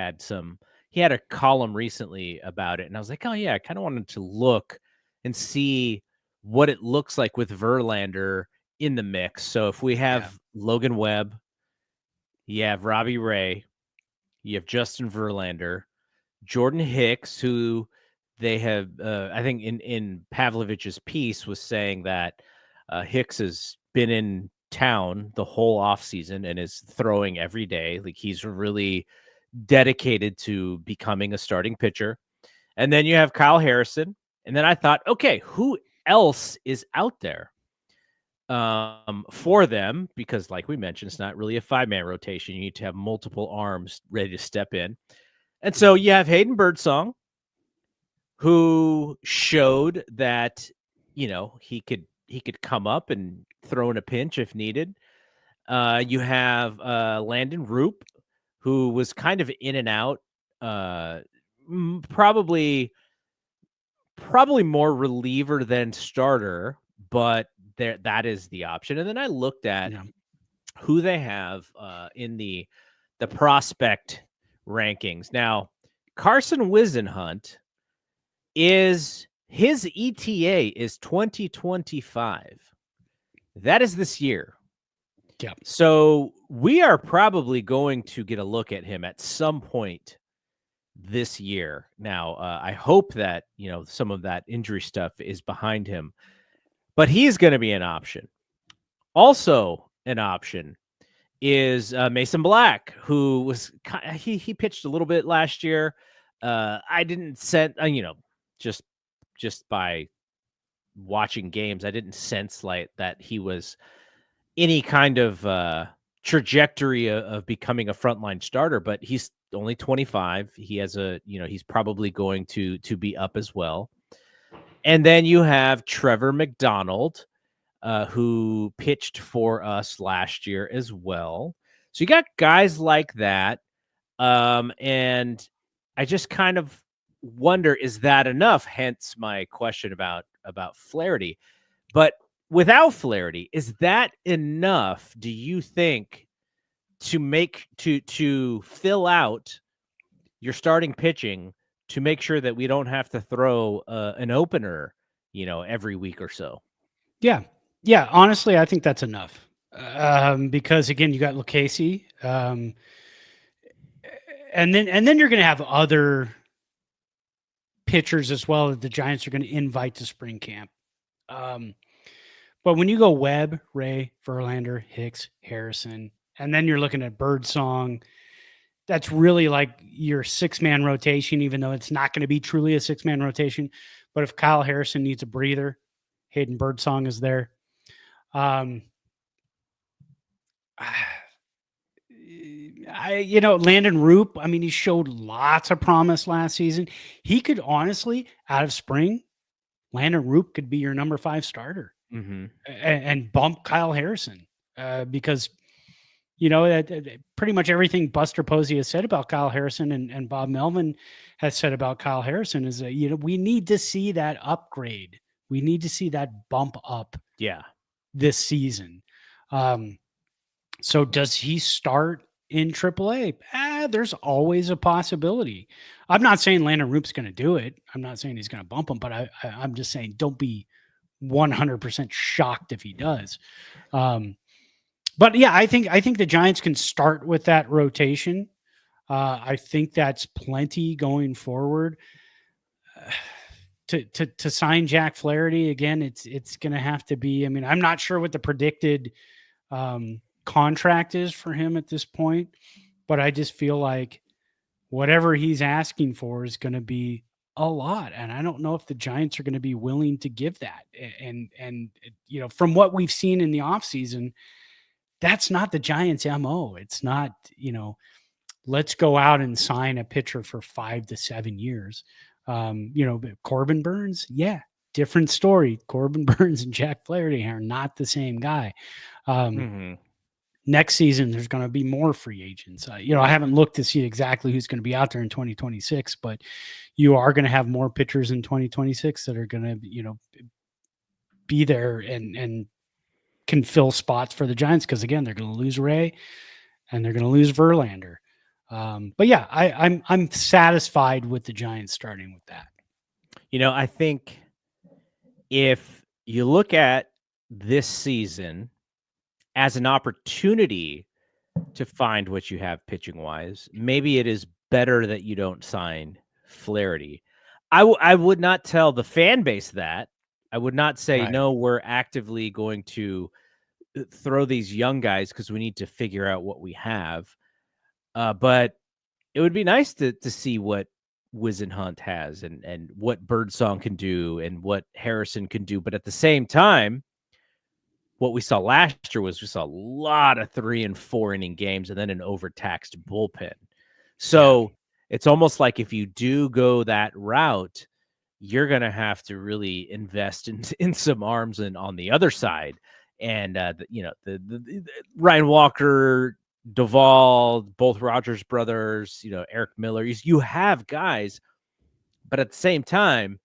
he had a column recently about it, and I was like, oh yeah, I kind of wanted to look and see what it looks like with Verlander in the mix. So if we have Logan Webb, you have Robbie Ray, you have Justin Verlander, Jordan Hicks, who they have, I think in Pavlovich's piece was saying that Hicks has been in town the whole offseason and is throwing every day. Like he's really dedicated to becoming a starting pitcher. And then you have Kyle Harrison. And then I thought, okay, who else is out there for them? Because like we mentioned, it's not really a 5-man rotation. You need to have multiple arms ready to step in. And so you have Hayden Birdsong, who showed that, he could come up and throw in a pinch if needed. You have Landon Roop, who was kind of in and out, probably more reliever than starter, but that is the option. And then I looked at who they have in the prospect rankings. Now, Carson Whisenhunt his ETA is 2025. That is this year. Yeah. So we are probably going to get a look at him at some point this year. Now, I hope that, some of that injury stuff is behind him, but he's going to be an option. Also an option is Mason Black, who was, he pitched a little bit last year. I didn't sense, just by watching games, I didn't sense like that he was any kind of trajectory of becoming a frontline starter, but he's only 25. He has he's probably going to be up as well. And then you have Trevor McDonald, who pitched for us last year as well. So you got guys like that. And I just kind of wonder, is that enough? Hence my question about Flaherty. But without Flaherty, is that enough, do you think, to fill out your starting pitching to make sure that we don't have to throw an opener, every week or so? Yeah. Honestly, I think that's enough. Because again, you got Lucchesi, and then you're going to have other pitchers as well that the Giants are going to invite to spring camp. But when you go Webb, Ray, Verlander, Hicks, Harrison, and then you're looking at Birdsong, that's really like your 6-man rotation, even though it's not going to be truly a 6-man rotation. But if Kyle Harrison needs a breather, Hayden Birdsong is there. Landon Roop, I mean, he showed lots of promise last season. He could honestly, out of spring, Landon Roop could be your number 5 starter and bump Kyle Harrison because, pretty much everything Buster Posey has said about Kyle Harrison and Bob Melvin has said about Kyle Harrison is that, we need to see that upgrade. We need to see that bump up this season. So does he start in AAA? There's always a possibility. I'm not saying Landon Roop's going to do it. I'm not saying he's going to bump him, but I'm just saying don't be 100% shocked if he does. But yeah, I think the Giants can start with that rotation. I think that's plenty going forward. To sign Jack Flaherty again, it's going to have to be. I mean, I'm not sure what the predicted contract is for him at this point, but I just feel like whatever he's asking for is going to be a lot, and I don't know if the Giants are going to be willing to give that. And from what we've seen in the offseason, that's not the Giants' MO. It's not, let's go out and sign a pitcher for 5 to 7 years. Corbin Burns, yeah, different story. Corbin Burns and Jack Flaherty are not the same guy. Next season, there's going to be more free agents. I haven't looked to see exactly who's going to be out there in 2026, but you are going to have more pitchers in 2026 that are going to, be there and can fill spots for the Giants. Because again, they're going to lose Ray and they're going to lose Verlander. But yeah, I'm satisfied with the Giants starting with that. I think if you look at this season as an opportunity to find what you have pitching wise, maybe it is better that you don't sign Flaherty. I would not tell the fan base that. I would not say, Right. no, we're actively going to throw these young guys because we need to figure out what we have. But it would be nice to see what Whisenhunt has and what Birdsong can do and what Harrison can do. But at the same time, what we saw last year was we saw a lot of 3 and 4 inning games and then an overtaxed bullpen. So it's almost like if you do go that route, you're going to have to really invest in some arms and on the other side. And, the Ryan Walker, Duvall, both Rogers brothers, Eric Miller, you have guys, but at the same time,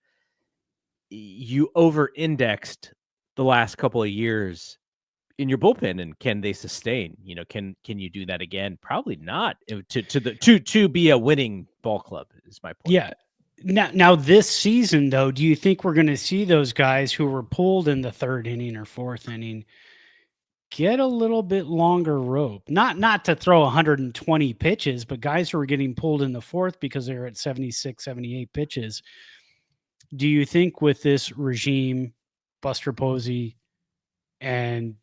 you over-indexed the last couple of years in your bullpen, and can they sustain? Can you do that again? Probably not. To be a winning ball club is my point. Yeah. Now this season, though, do you think we're going to see those guys who were pulled in the 3rd inning or 4th inning get a little bit longer rope? Not to throw 120 pitches, but guys who are getting pulled in the 4th because they're at 76, 78 pitches. Do you think with this regime, Buster Posey and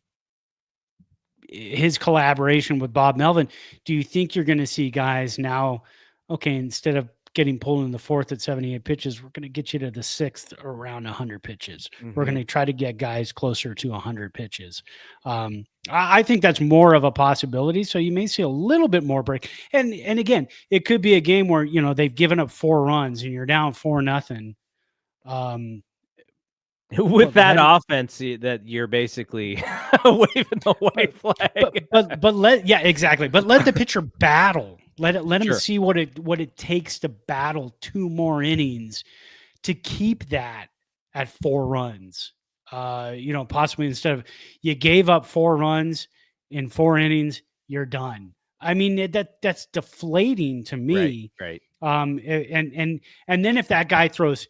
his collaboration with Bob Melvin, do you think you're going to see guys now, okay, instead of getting pulled in the 4th at 78 pitches, we're going to get you to the 6th around 100 pitches. We're going to try to get guys closer to 100 pitches. I think that's more of a possibility. So you may see a little bit more break. And again, it could be a game where, they've given up 4 runs and you're down 4-0. With that offense, that you're basically waving the white flag. But exactly. But let the pitcher battle. Let him see what it takes to battle 2 more innings to keep that at 4 runs. Possibly instead of you gave up 4 runs in 4 innings, you're done. I mean, that's deflating to me. Right. And then if that guy throws,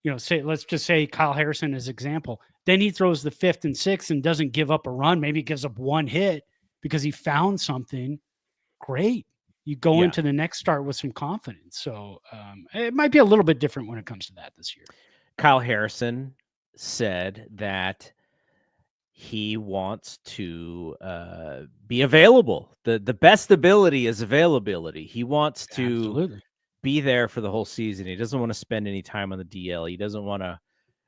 let's just say Kyle Harrison as example, then he throws the 5th and 6th and doesn't give up a run. Maybe he gives up 1 hit because he found something. Great. You go into the next start with some confidence. So it might be a little bit different when it comes to that this year. Kyle Harrison said that he wants to be available. The best ability is availability. He wants to be there for the whole season. He doesn't want to spend any time on the DL. He doesn't want to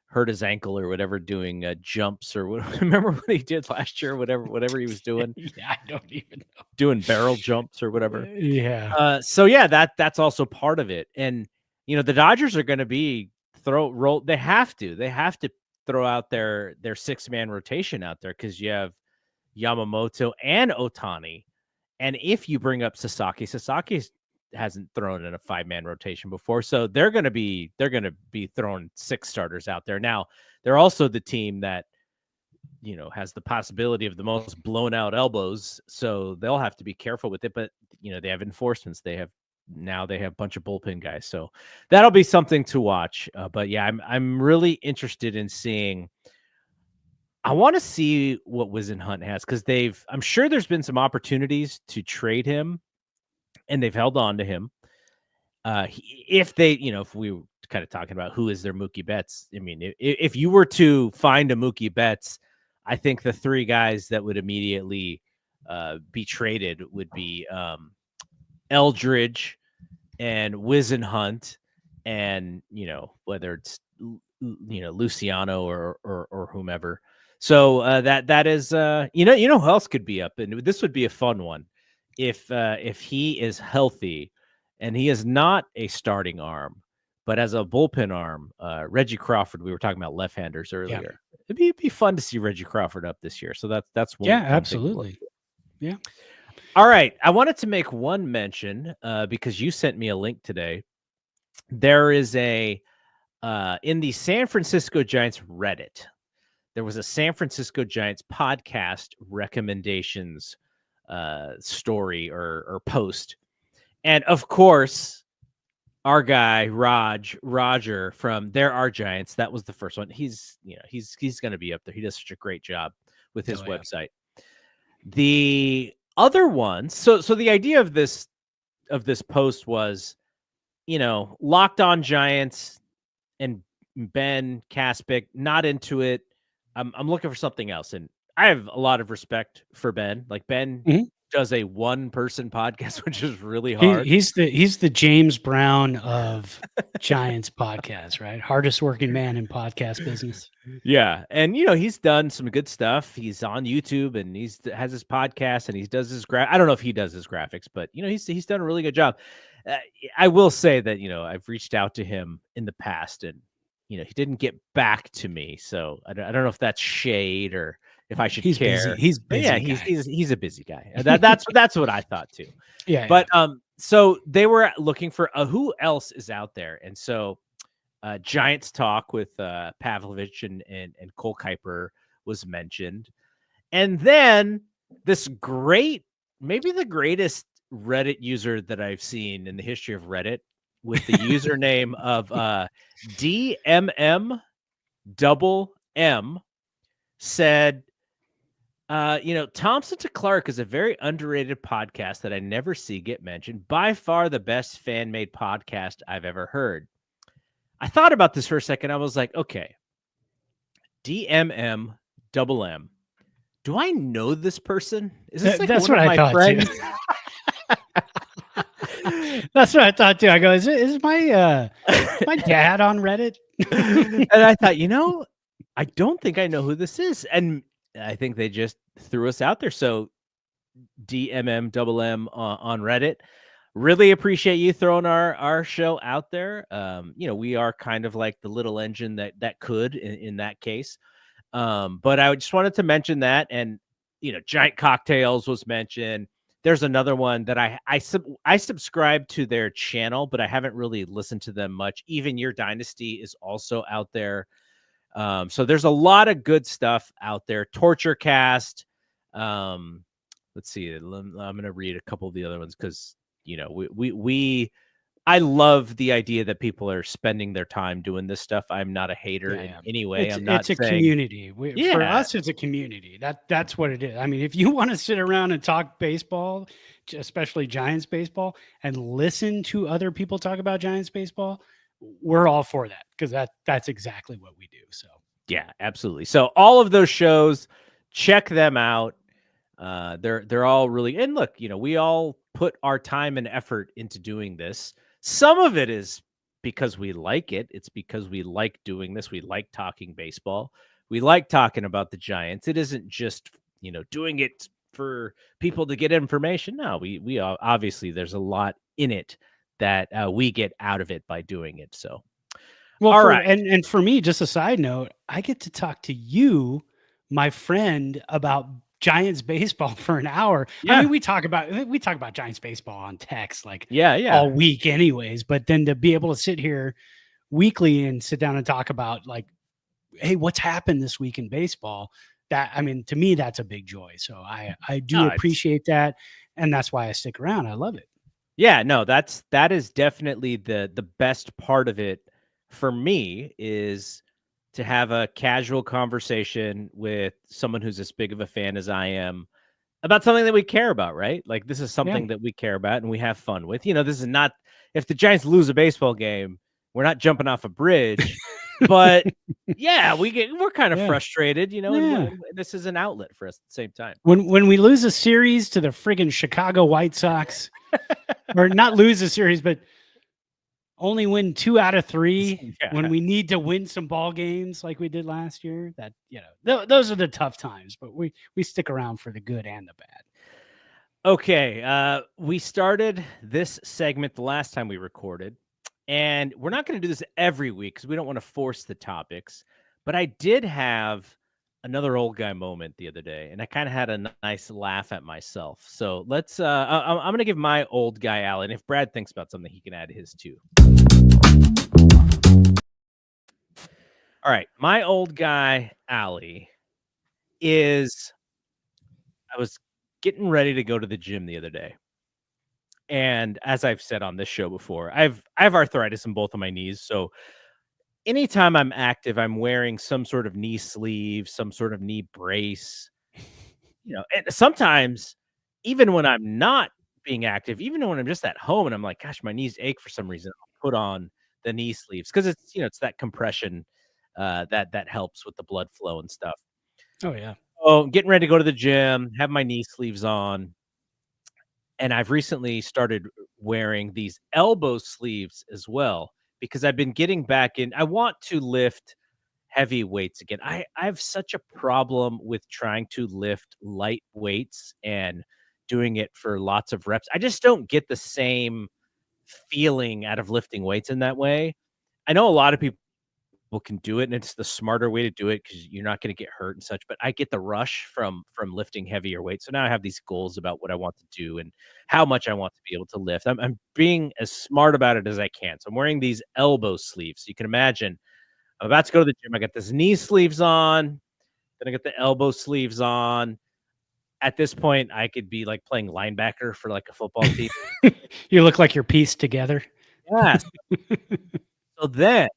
hurt his ankle or whatever doing jumps or whatever. Remember what he did last year? Whatever he was doing. Yeah, I don't even know. Doing barrel jumps or whatever. Yeah. That's also part of it. And the Dodgers are going to be roll. They have to throw out their 6-man rotation out there because you have Yamamoto and Ohtani. And if you bring up Sasaki hasn't thrown in a 5-man rotation before, so they're going to be throwing 6 starters out there. Now they're also the team that has the possibility of the most blown out elbows, so they'll have to be careful with it. But they have enforcements. They have a bunch of bullpen guys, so that'll be something to watch. But yeah, I'm really interested in seeing. I want to see what Whisenhunt has because I'm sure there's been some opportunities to trade him. And they've held on to him. If we were kind of talking about who is their Mookie Betts, I mean, if you were to find a Mookie Betts, I think the 3 guys that would immediately be traded would be Eldridge and Whisenhunt, and whether it's Luciano or whomever. So that is you know who else could be up, and this would be a fun one if he is healthy and he is not a starting arm, but as a bullpen arm. Reggie Crawford, we were talking about left-handers earlier. It'd be fun to see Reggie Crawford up this year. So that's one. Yeah, Thing to look absolutely. for. Yeah. All right, I wanted to make one mention because you sent me a link today. There is a in the San Francisco Giants Reddit. There was a San Francisco Giants podcast recommendations story or post. And of course, our guy, Roger from There Are Giants, that was the first one. He's going to be up there. He does such a great job with his website. The other ones, so the idea of this post was, Locked On Giants and Ben Caspick, not into it. I'm looking for something else. And I have a lot of respect for Ben. Like Ben does a one-person podcast, which is really hard. He's the James Brown of Giants podcast, right? Hardest working man in podcast business. Yeah. And, he's done some good stuff. He's on YouTube and has his podcast and he does his I don't know if he does his graphics, but, he's done a really good job. I will say that, I've reached out to him in the past and, he didn't get back to me. So I don't know if that's shade or if I should care. Busy. He's busy. Yeah, he's a busy guy. That's what I thought too. Yeah. But so they were looking for who else is out there, and so Giants Talk with Pavlovich and Cole Kuiper was mentioned, and then this maybe the greatest Reddit user that I've seen in the history of Reddit, with the username of DMM said, Thompson to Clark is a very underrated podcast that I never see get mentioned. By far the best fan-made podcast I've ever heard. I thought about this for a second. I was like, okay, DMM. Do I know this person? Is this like that's one what of my friends? That's what I thought too. I go, is my dad on Reddit? And I thought, I don't think I know who this is. And I think they just threw us out there. So DMM on Reddit. Really appreciate you throwing our show out there. We are kind of like the little engine that could in that case. But I just wanted to mention that. And, Giant Cocktails was mentioned. There's another one that I subscribe to their channel, but I haven't really listened to them much. Even Your Dynasty is also out there. So there's a lot of good stuff out there. Torture Cast. Let's see. I'm going to read a couple of the other ones because, I love the idea that people are spending their time doing this stuff. I'm not a hater in any way. It's a community. For us, it's a community. That's what it is. I mean, if you want to sit around and talk baseball, especially Giants baseball, and listen to other people talk about Giants baseball, we're all for that because that's exactly what we do. So yeah, absolutely. So all of those shows, check them out. They're all really, and look, we all put our time and effort into doing this. Some of it is because we like it. It's because we like doing this. We like talking baseball. We like talking about the Giants. It isn't just, doing it for people to get information. No, we obviously there's a lot in it that we get out of it by doing it. So, well, all right. And for me, just a side note, I get to talk to you, my friend, about Giants baseball for an hour. Yeah. I mean, we talk about Giants baseball on text all week anyways, but then to be able to sit here weekly and sit down and talk about like, hey, what's happened this week in baseball? That, I mean, to me, that's a big joy. So I do appreciate that. And that's why I stick around. I love it. Yeah, no, that is definitely the best part of it for me, is to have a casual conversation with someone who's as big of a fan as I am about something that we care about, right? Like this is something that we care about and we have fun with. This is not, if the Giants lose a baseball game, we're not jumping off a bridge, but yeah, we're kind of frustrated, and this is an outlet for us at the same time. When we lose a series to the friggin' Chicago White Sox, or not lose a series, but only win 2 out of 3 Yeah. when we need to win some ball games like we did last year. That, those are the tough times, but we stick around for the good and the bad. Okay, we started this segment the last time we recorded, and we're not going to do this every week because we don't want to force the topics. But I did have another old guy moment the other day, and I kind of had a nice laugh at myself. So let's. I'm going to give my old guy Alan. If Brad thinks about something, he can add his too. All right, my old guy Allie is. I was getting ready to go to the gym the other day. And as I've said on this show before, I have arthritis in both of my knees. So anytime I'm active, I'm wearing some sort of knee sleeve, some sort of knee brace. And sometimes even when I'm not being active, even when I'm just at home and I'm like, gosh, my knees ache for some reason, I'll put on the knee sleeves because it's that compression that helps with the blood flow and stuff. Oh yeah. Oh, getting ready to go to the gym, have my knee sleeves on. And I've recently started wearing these elbow sleeves as well because I've been getting back in. I want to lift heavy weights again. I have such a problem with trying to lift light weights and doing it for lots of reps. I just don't get the same feeling out of lifting weights in that way. I know a lot of people can do it, and it's the smarter way to do it because you're not going to get hurt and such. But I get the rush from lifting heavier weights. So now I have these goals about what I want to do and how much I want to be able to lift. I'm being as smart about it as I can. So I'm wearing these elbow sleeves. So you can imagine I'm about to go to the gym. I got this knee sleeves on, then I got the elbow sleeves on. At this point, I could be like playing linebacker for like a football team. You look like you're pieced together. Yes. So then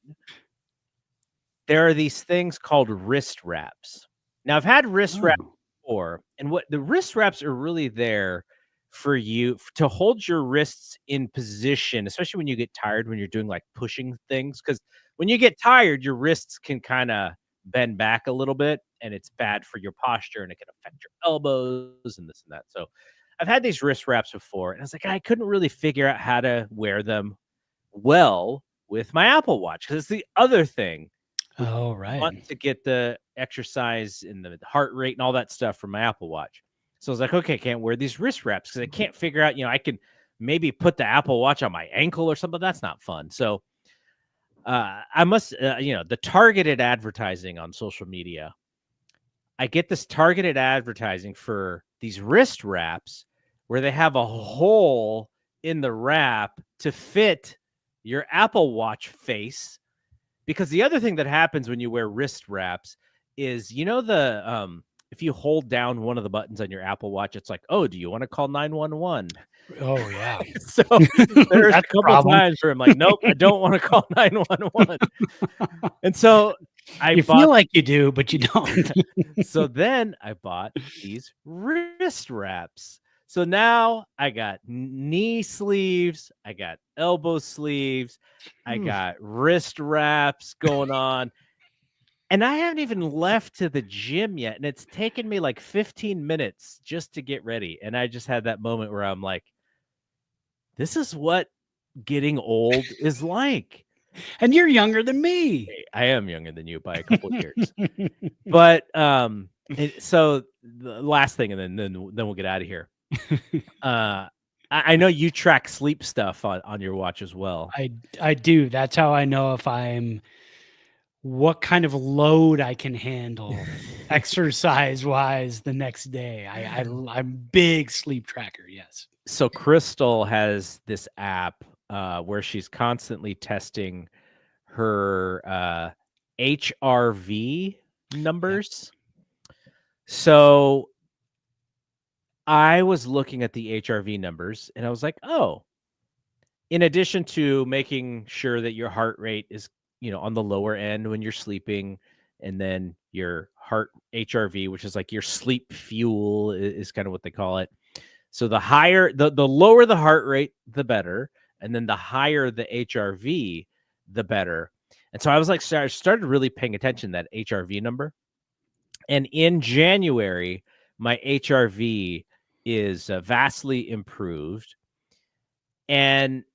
there are these things called wrist wraps. Now, I've had wrist wraps before, and what the wrist wraps are really there for you to hold your wrists in position, especially when you get tired, when you're doing like pushing things. Because when you get tired, your wrists can kind of bend back a little bit, and it's bad for your posture, and it can affect your elbows and this and that. So, I've had these wrist wraps before, and I was like, I couldn't really figure out how to wear them well with my Apple Watch because it's the other thing. Oh, right. Want to get the exercise and the heart rate and all that stuff from my Apple Watch. So I was like, okay, I can't wear these wrist wraps because I can't figure out, I can maybe put the Apple Watch on my ankle or something. That's not fun. So I must, the targeted advertising on social media. I get this targeted advertising for these wrist wraps where they have a hole in the wrap to fit your Apple Watch face. Because the other thing that happens when you wear wrist wraps is, if you hold down one of the buttons on your Apple Watch, it's like, oh, do you want to call 911? Oh, yeah. So there's a couple times where I'm like, nope, I don't want to call 911. And so you feel like you do, but you don't. So then I bought these wrist wraps. So now I got knee sleeves, I got elbow sleeves, I got wrist wraps going on. And I haven't even left to the gym yet. And it's taken me like 15 minutes just to get ready. And I just had that moment where I'm like, this is what getting old is like. And you're younger than me. I am younger than you by a couple of years. But so the last thing, and then we'll get out of here. I know you track sleep stuff on your watch as well. I do. That's how I know if what kind of load I can handle exercise wise the next day. I'm big sleep tracker. Yes. So Crystal has this app where she's constantly testing her HRV numbers. Yeah. So I was looking at the HRV numbers and I was like, oh, in addition to making sure that your heart rate is, on the lower end when you're sleeping, and then your heart HRV, which is like your sleep fuel is kind of what they call it. So the lower the heart rate, the better. And then the higher the HRV, the better. And so I was like, I started really paying attention to that HRV number. And in January, my HRV is vastly improved. And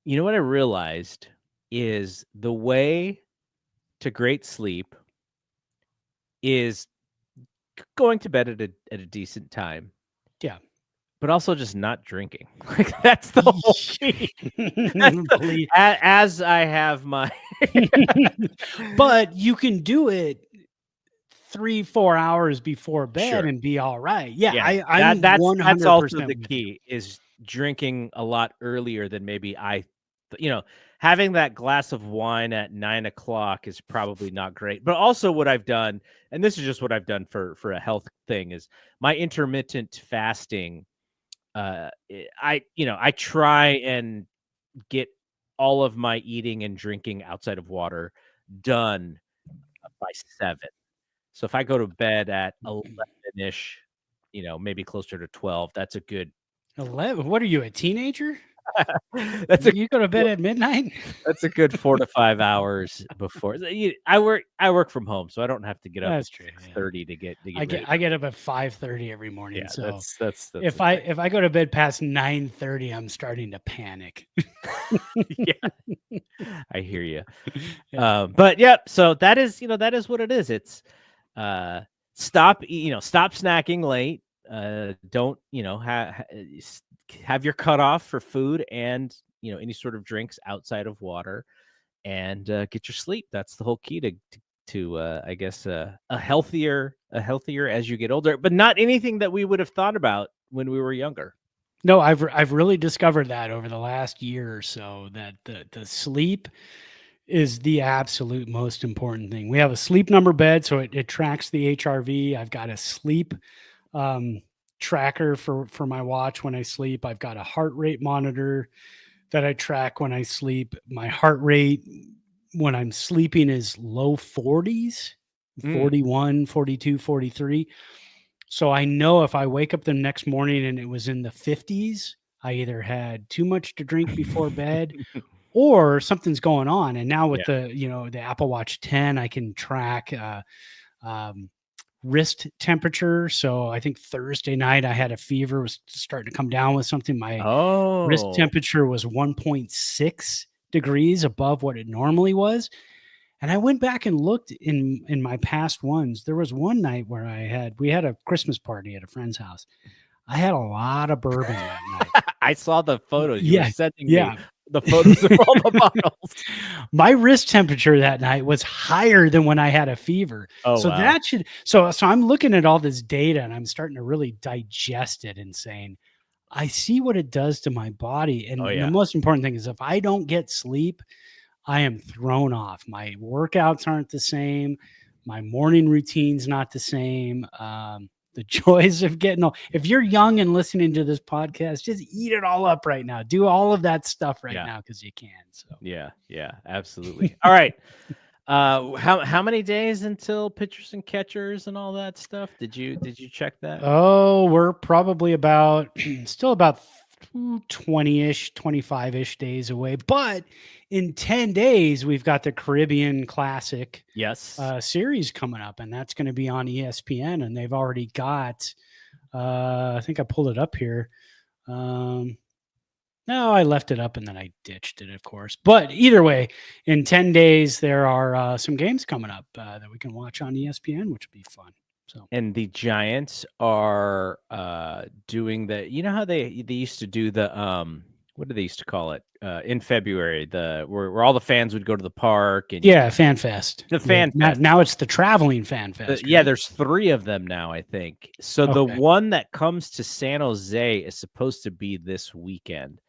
you know what I realized is the way to great sleep is going to bed at a decent time. Yeah. But also just not drinking. Like, that's the whole key. As I have my But you can do it 3-4 hours before bed Sure. and be all right. Yeah, Yeah, I'm that's 100% also the with you. key, is drinking a lot earlier than maybe having that glass of wine at 9 o'clock is probably not great. But also what I've done, and this is just what I've done for a health thing, is my intermittent fasting. I try and get all of my eating and drinking outside of water done by 7. So if I go to bed at 11-ish, maybe closer to 12, that's a good 11? What are you, a teenager? that's a You go to bed at midnight? that's a good 4 to 5 hours before. I work from home, so I don't have to get up at That's true. Yeah. 6:30 to get ready. I get up at 5:30 every morning. Yeah, So that's if the thing. I go to bed past 9:30, I'm starting to panic. Yeah, I hear you. Yeah. But yeah, so that is what it is. It's stop snacking late. Don't have your cutoff for food and any sort of drinks outside of water, and get your sleep. That's the whole key to I guess a healthier as you get older, but not anything that we would have thought about when we were younger. No, I've really discovered that over the last year or so, that the sleep is the absolute most important thing. We have a sleep number bed, so it tracks the HRV. I've got a sleep tracker for my watch when I sleep. I've got a heart rate monitor that I track when I sleep. My heart rate when I'm sleeping is low 40s, 41, 42, 43. So I know if I wake up the next morning and it was in the 50s, I either had too much to drink before bed or something's going on. And now with Yeah. the Apple Watch 10, I can track um, wrist temperature. So I think Thursday night I had a fever, was starting to come down with something. My wrist Oh, temperature was 1.6 degrees above what it normally was. And I went back and looked in my past ones. There was one night where we had a Christmas party at a friend's house. I had a lot of bourbon that night. I saw the photos. You were Yeah, sending me yeah. the photos of all the bottles. My wrist temperature that night was higher than when I had a fever. Oh, So wow. that should so I'm looking at all this data and I'm starting to really digest it and saying, I see what it does to my body. And Oh, the yeah. most important thing is, if I don't get sleep, I am thrown off. My workouts aren't the same. My morning routine's not the same. The joys of getting old. If you're young and listening to this podcast, just eat it all up right now. Do all of that stuff right Yeah. now because you can. So Yeah, absolutely. All right. How many days until pitchers and catchers and all that stuff? Did you check that? Oh, we're probably still about 20-ish, 25-ish days away. But in 10 days, we've got the Caribbean Classic Yes. series coming up, and that's going to be on ESPN. And they've already got, I think I pulled it up here. No, I left it up and then I ditched it, of course. But either way, in 10 days, there are some games coming up that we can watch on ESPN, which will be fun. So, And the Giants are doing how they used to do the what do they used to call it in February, where all the fans would go to the park, and yeah, Fan Fest. the Fan Fest. Now it's the traveling Fan Fest. Yeah, right? there's 3 of them now, I think. So the Okay. one that comes to San Jose is supposed to be this weekend.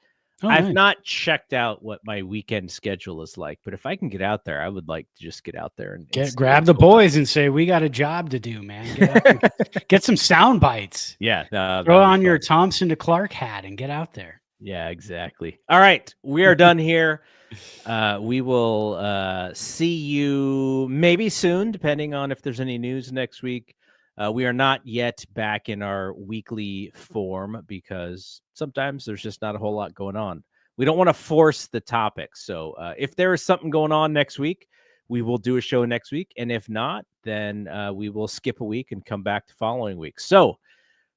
Oh, I've nice. not checked out what my weekend schedule is like, but if I can get out there, I would like to just get out there and see Grab what's the going on. boys and say, we got a job to do, man. Get out there. Get some sound bites. Yeah, Throw on your Thompson to Clark hat and get out there. Yeah, exactly. All right, we are done here. We will see you maybe soon, depending on if there's any news next week. We are not yet back in our weekly form because sometimes there's just not a whole lot going on. We don't want to force the topic. So if there is something going on next week, we will do a show next week. And if not, then we will skip a week and come back the following week. So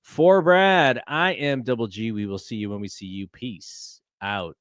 for Brad, I am Double G. We will see you when we see you. Peace out.